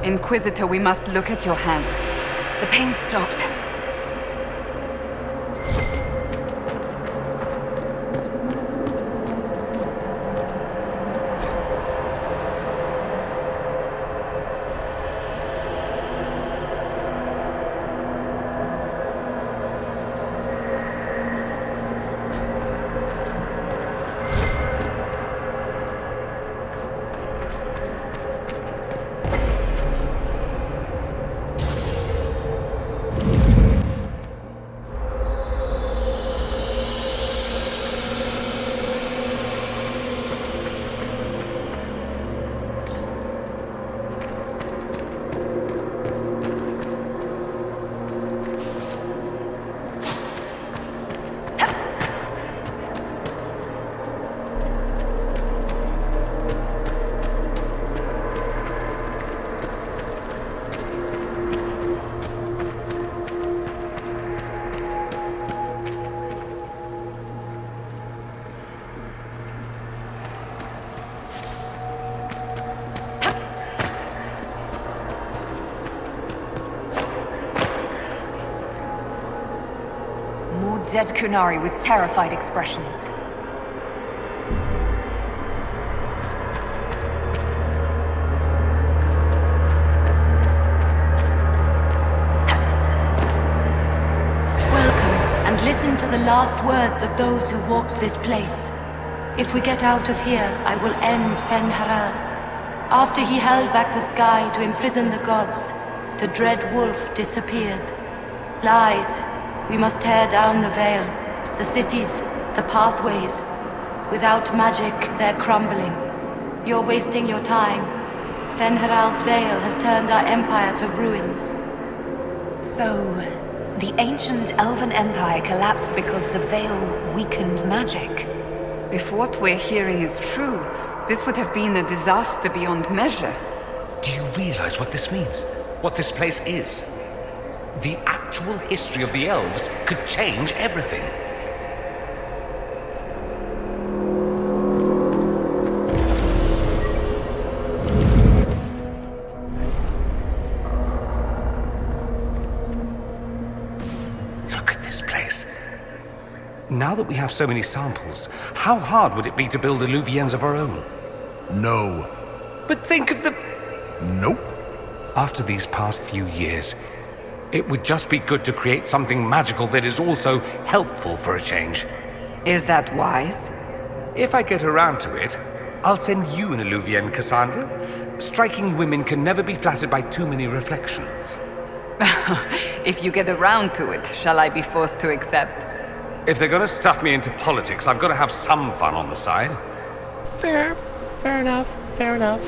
Inquisitor, we must look at your hand. The pain stopped. Dead Kunari with terrified expressions. Welcome, and listen to the last words of those who walked this place. If we get out of here, I will end Fen-Haral. After he held back the sky to imprison the gods, the dread wolf disappeared. Lies. We must tear down the veil, the cities, the pathways. Without magic, they're crumbling. You're wasting your time. Fen-Haral's veil has turned our empire to ruins. So, the ancient Elven Empire collapsed because the veil weakened magic. If what we're hearing is true, this would have been a disaster beyond measure. Do you realize what this means? What this place is? The actual history of the elves could change everything. Look at this place. Now that we have so many samples, how hard would it be to build Illuviens of our own? No. But think of the... Nope. After these past few years, it would just be good to create something magical that is also helpful for a change. Is that wise? If I get around to it, I'll send you an Illuvien, Cassandra. Striking women can never be flattered by too many reflections. If you get around to it, shall I be forced to accept? If they're gonna stuff me into politics, I've got to have some fun on the side. Fair enough, fair enough.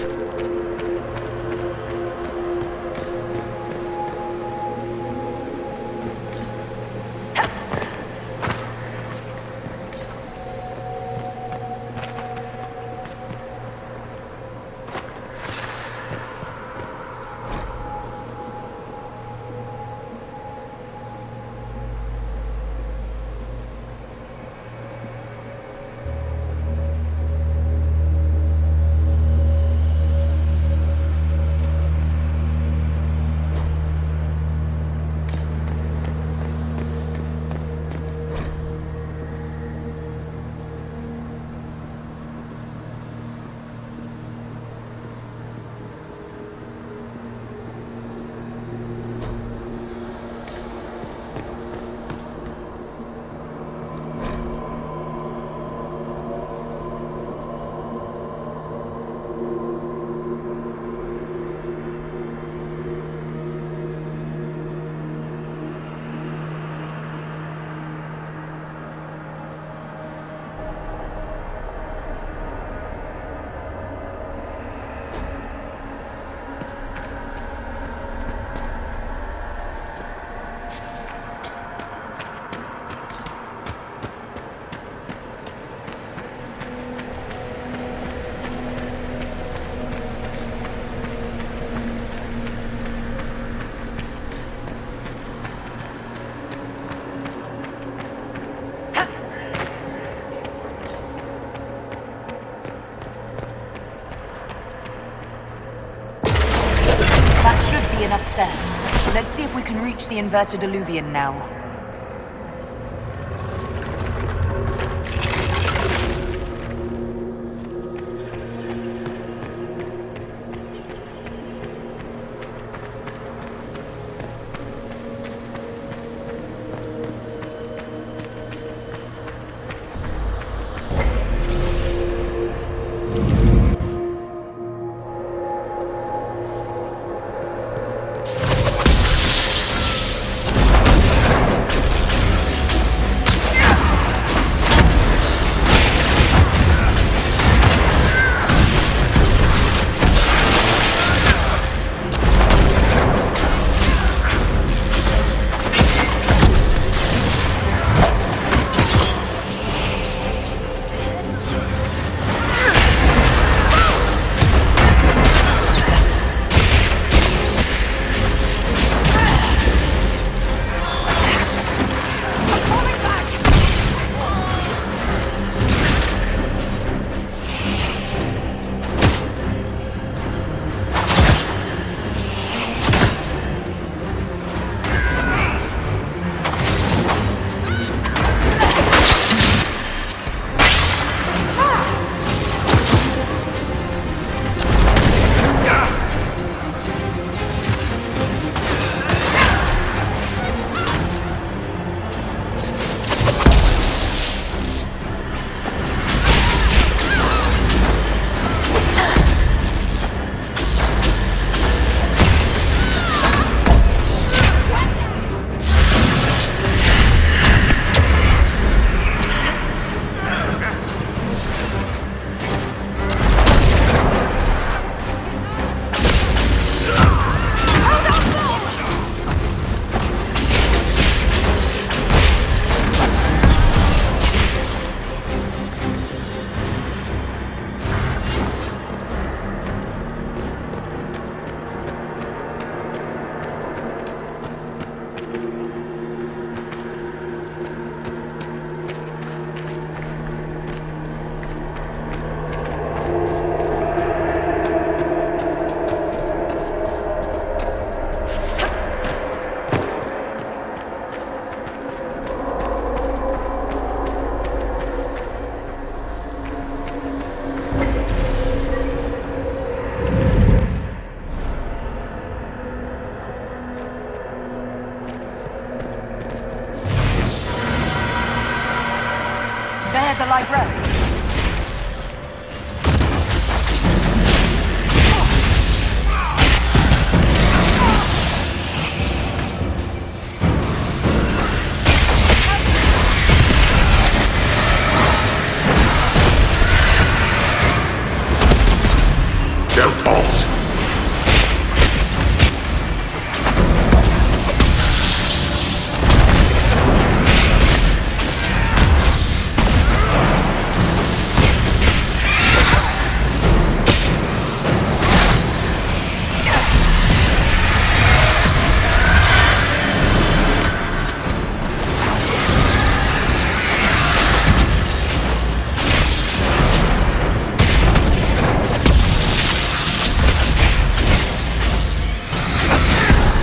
stairs. Let's see if we can reach the inverted illuvian now. The library.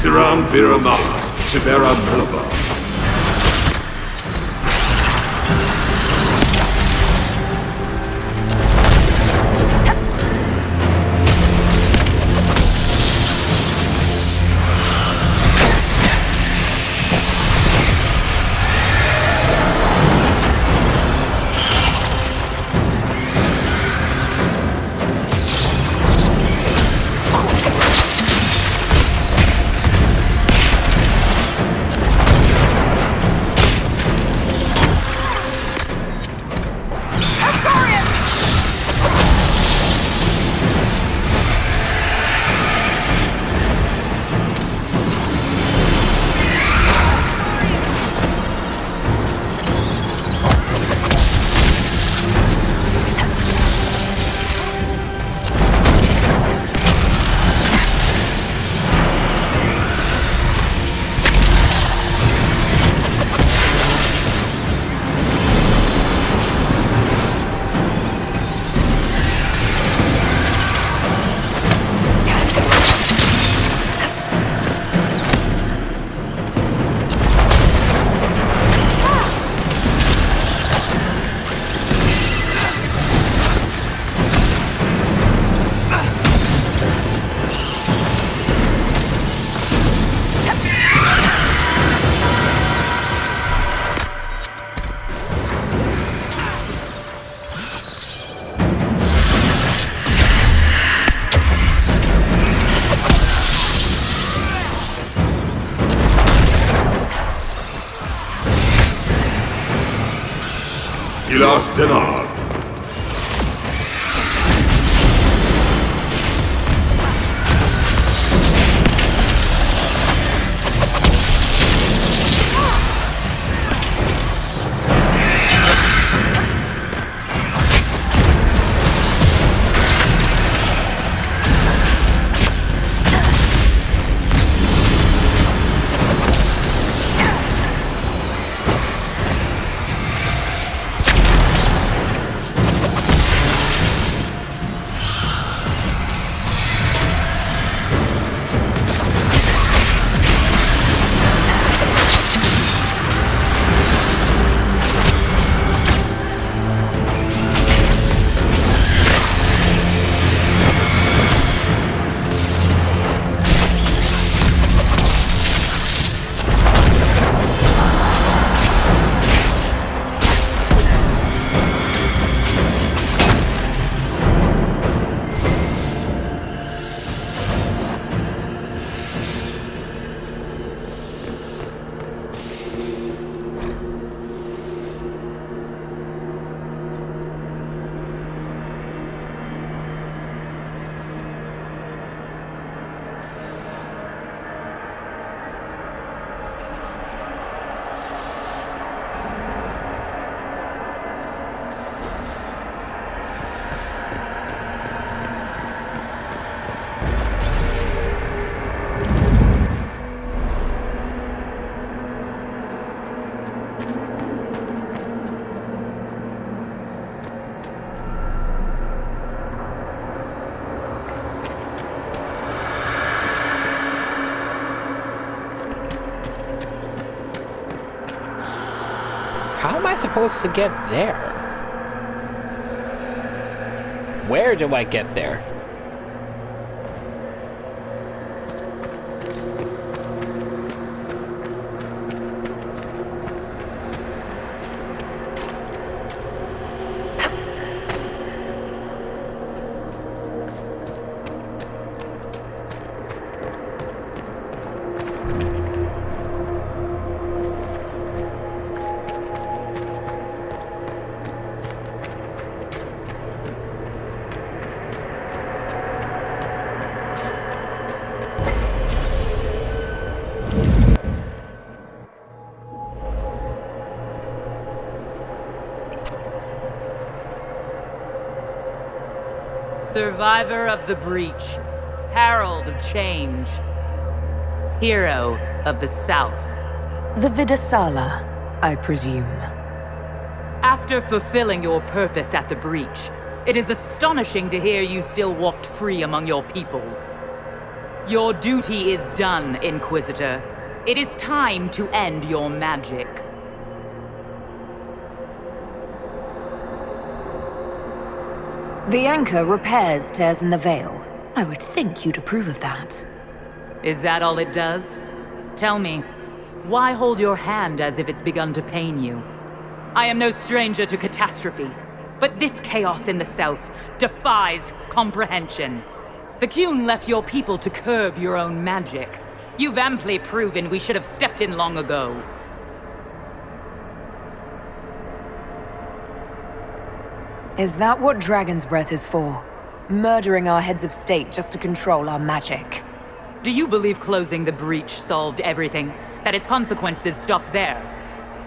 Siram Viramas, Chibera Melva. Ilas Denar. How am I supposed to get there? Where do I get there? Survivor of the Breach, Herald of Change, Hero of the South. The Vidasala, I presume. After fulfilling your purpose at the Breach, it is astonishing to hear you still walked free among your people. Your duty is done, Inquisitor. It is time to end your magic. The anchor repairs tears in the veil. I would think you'd approve of that. Is that all it does? Tell me, why hold your hand as if it's begun to pain you? I am no stranger to catastrophe, but this chaos in the south defies comprehension. The Qun left your people to curb your own magic. You've amply proven we should have stepped in long ago. Is that what Dragon's Breath is for? Murdering our heads of state just to control our magic? Do you believe closing the breach solved everything? That its consequences stopped there?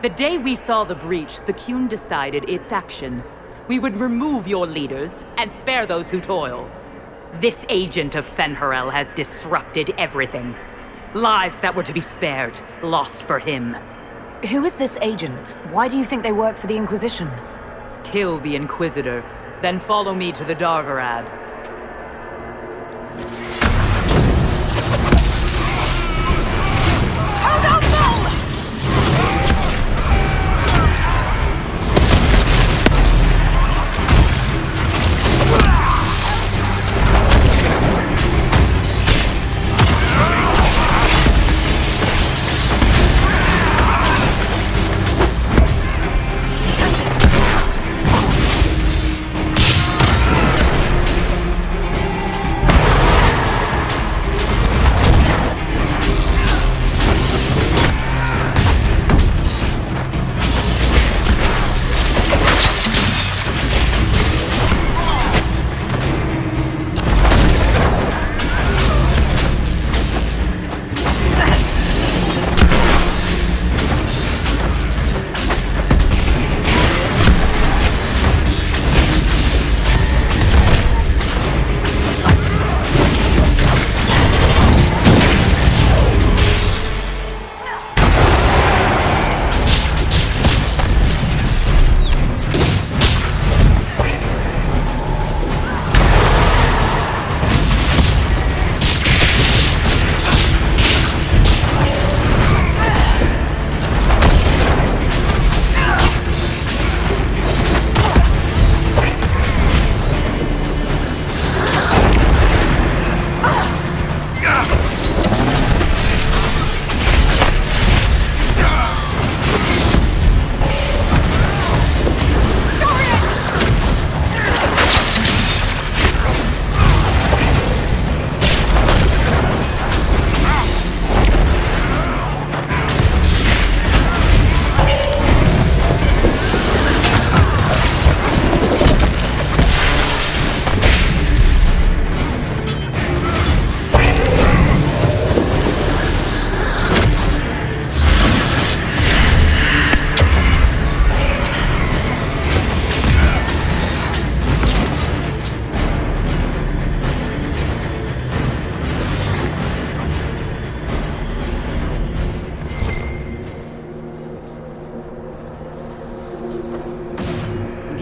The day we saw the breach, the Qun decided its action. We would remove your leaders and spare those who toil. This agent of Fen'Harel has disrupted everything. Lives that were to be spared, lost for him. Who is this agent? Why do you think they work for the Inquisition? Kill the Inquisitor, then follow me to the Dargarad.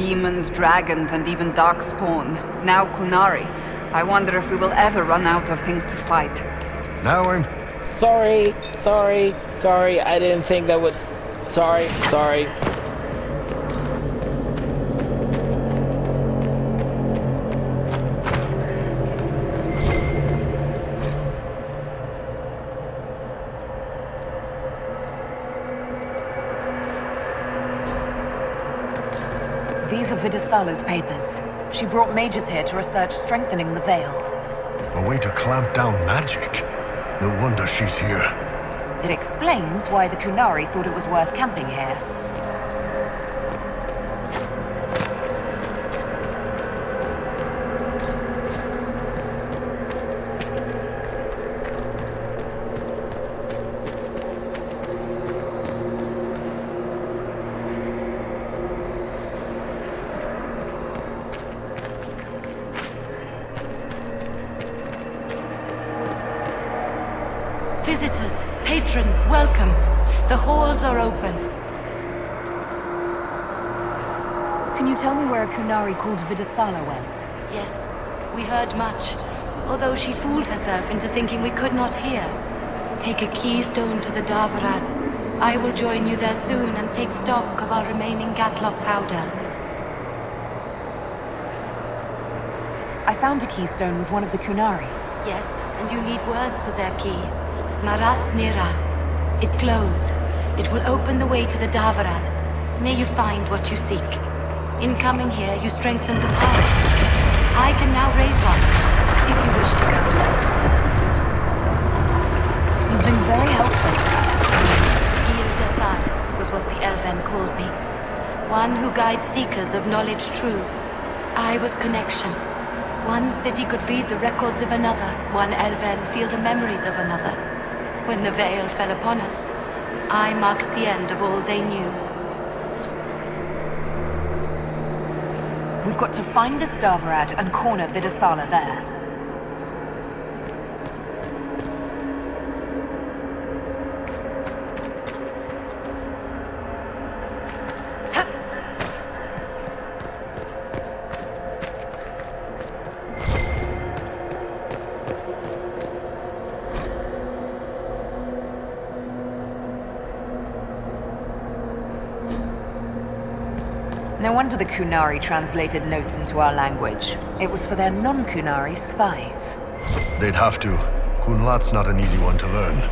Demons, dragons, and even darkspawn. Now Kunari. I wonder if we will ever run out of things to fight. Now I'm... Sorry. I didn't think that would... Sorry. These are Vidisala's papers. She brought mages here to research strengthening the Veil. A way to clamp down magic. No wonder she's here. It explains why the Kunari thought it was worth camping here. Visitors, patrons, welcome. The halls are open. Can you tell me where a Kunari called Vidisala went? Yes, we heard much, although she fooled herself into thinking we could not hear. Take a keystone to the Davarad. I will join you there soon and take stock of our remaining Gatlock powder. I found a keystone with one of the Kunari. Yes, and you need words for their key. Marast Nira. It glows. It will open the way to the Davarad. May you find what you seek. In coming here, you strengthened the paths. I can now raise one, if you wish to go. You've been very helpful. Gildethan was what the Elven called me. One who guides seekers of knowledge true. I was connection. One city could read the records of another. One Elven feel the memories of another. When the Veil fell upon us, I marked the end of all they knew. We've got to find the Davarad and corner Vidisala there. No wonder the Kunari translated notes into our language. It was for their non-Kunari spies. They'd have to. Kunlat's not an easy one to learn.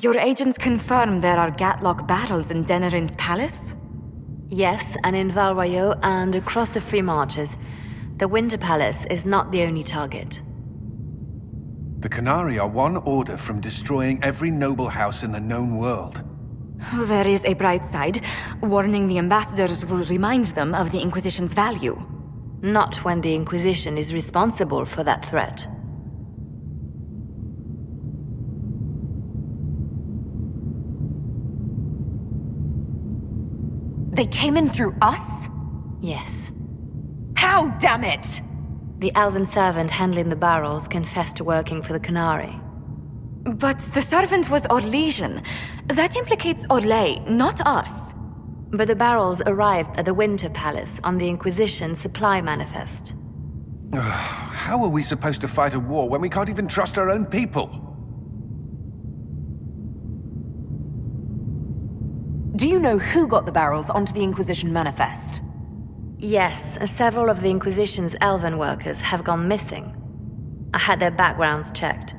Your agents confirm there are Gatlock barrels in Denerim's palace? Yes, and in Val Royeaux and across the Free Marches. The Winter Palace is not the only target. The Canari are one order from destroying every noble house in the known world. There is a bright side. Warning the ambassadors will remind them of the Inquisition's value. Not when the Inquisition is responsible for that threat. They came in through us? Yes. How, damn it? The elven servant handling the barrels confessed to working for the Canari. But the servant was Orlesian. That implicates Orlais, not us. But the barrels arrived at the Winter Palace on the Inquisition supply manifest. How are we supposed to fight a war when we can't even trust our own people? Do you know who got the barrels onto the Inquisition manifest? Yes, several of the Inquisition's elven workers have gone missing. I had their backgrounds checked.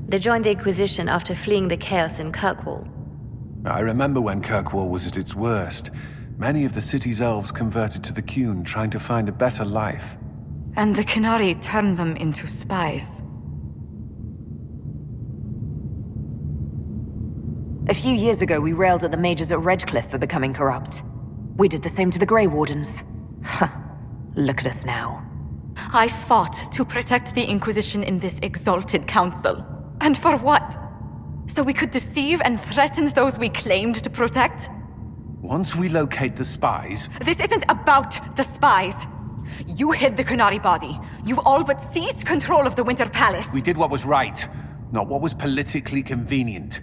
They joined the Inquisition after fleeing the chaos in Kirkwall. I remember when Kirkwall was at its worst. Many of the city's elves converted to the Qun, trying to find a better life. And the Canari turned them into spies. A few years ago, we railed at the mages at Redcliffe for becoming corrupt. We did the same to the Grey Wardens. Huh. Look at us now. I fought to protect the Inquisition in this exalted council. And for what? So we could deceive and threaten those we claimed to protect? Once we locate the spies... This isn't about the spies. You hid the Canari body. You all but seized control of the Winter Palace. We did what was right, not what was politically convenient.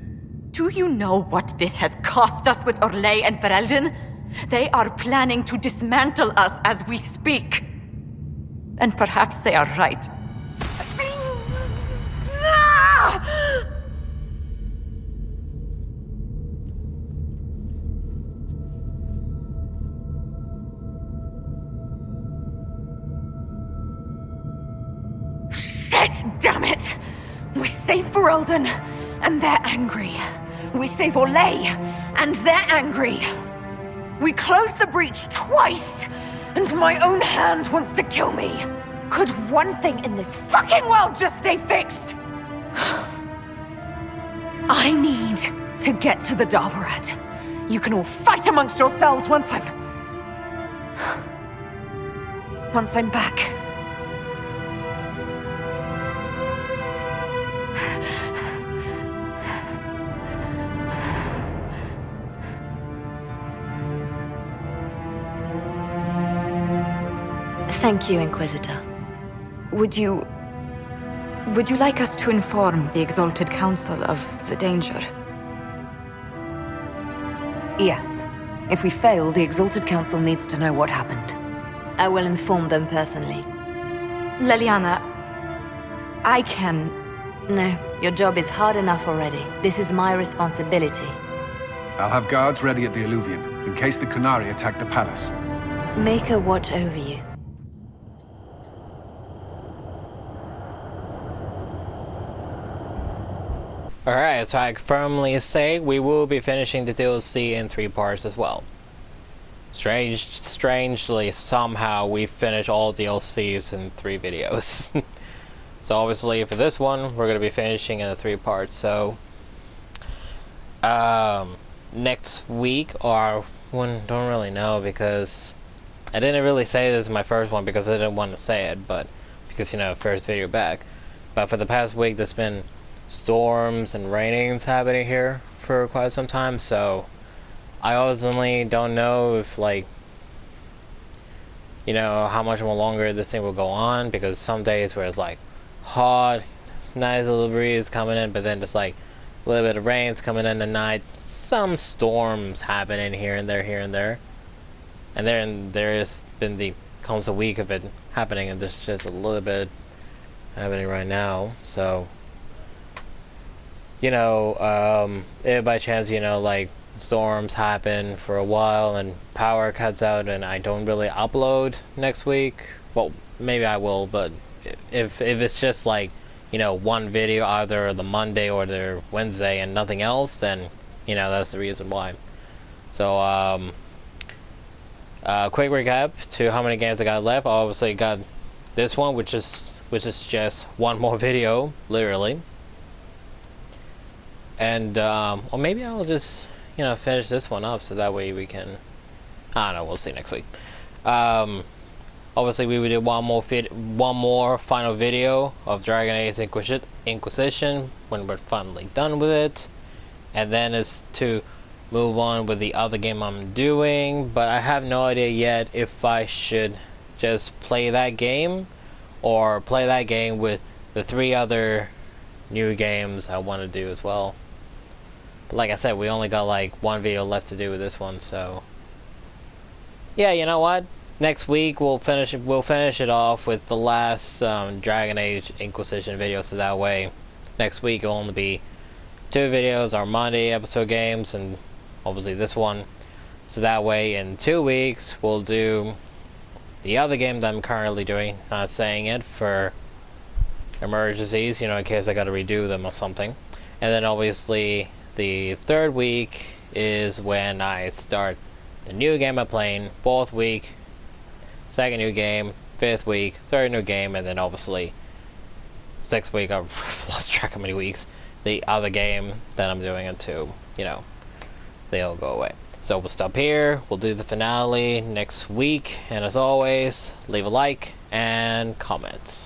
Do you know what this has cost us with Orlais and Ferelden? They are planning to dismantle us as we speak. And perhaps they are right. Shit, damn it! We save Ferelden, and they're angry. We save Orlais, and they're angry. We close the breach twice, and my own hand wants to kill me. Could one thing in this fucking world just stay fixed? I need to get to the Darvarad. You can all fight amongst yourselves once I'm back. Thank you, Inquisitor. Would you like us to inform the Exalted Council of the danger? Yes. If we fail, the Exalted Council needs to know what happened. I will inform them personally. Leliana, I can... No, your job is hard enough already. This is my responsibility. I'll have guards ready at the Alluvion, in case the Canari attack the palace. Make a watch over you. Alright, so I firmly say we will be finishing the DLC in 3 parts as well. Strangely, somehow we finish all DLCs in 3 videos. So obviously for this one, we're going to be finishing in the 3 parts, so... next week, or... don't really know, because... I didn't really say this in my first one because I didn't want to say it, but... Because, you know, first video back. But for the past week, there's been... storms and rainings happening here for quite some time, so I honestly don't know if, like, you know, how much more longer this thing will go on, because some days where it's like hot, nice little breeze coming in, but then just like a little bit of rain's coming in at night, some storms happening here and there, and then there's been the constant week of it happening, and there's just a little bit happening right now, so you know, if by chance, you know, like, storms happen for a while and power cuts out and I don't really upload next week, well, maybe I will, but if it's just like you know, one video either the Monday or the Wednesday and nothing else, then, you know, that's the reason why. So, quick recap to how many games I got left. I obviously got this one, which is just one more video, literally. And, or maybe I'll just, you know, finish this one up so that way we can, I don't know, we'll see next week. Obviously we will do one more final video of Dragon Age Inquisition when we're finally done with it. And then it's to move on with the other game I'm doing, but I have no idea yet if I should just play that game or play that game with the 3 other new games I want to do as well. But like I said, we only got like one video left to do with this one, so yeah, you know what? Next week we'll finish it off with the last Dragon Age Inquisition video, so that way next week it'll only be 2 videos, our Monday episode games, and obviously this one. So that way in 2 weeks we'll do the other game that I'm currently doing, not saying it for emergencies, you know, in case I gotta redo them or something. And then obviously the 3rd week is when I start the new game I'm playing. 4th week, 2nd new game, 5th week, 3rd new game, and then obviously 6th week, I've lost track of how many weeks, the other game that I'm doing until, you know, they all go away. So we'll stop here, we'll do the finale next week, and as always, leave a like and comments.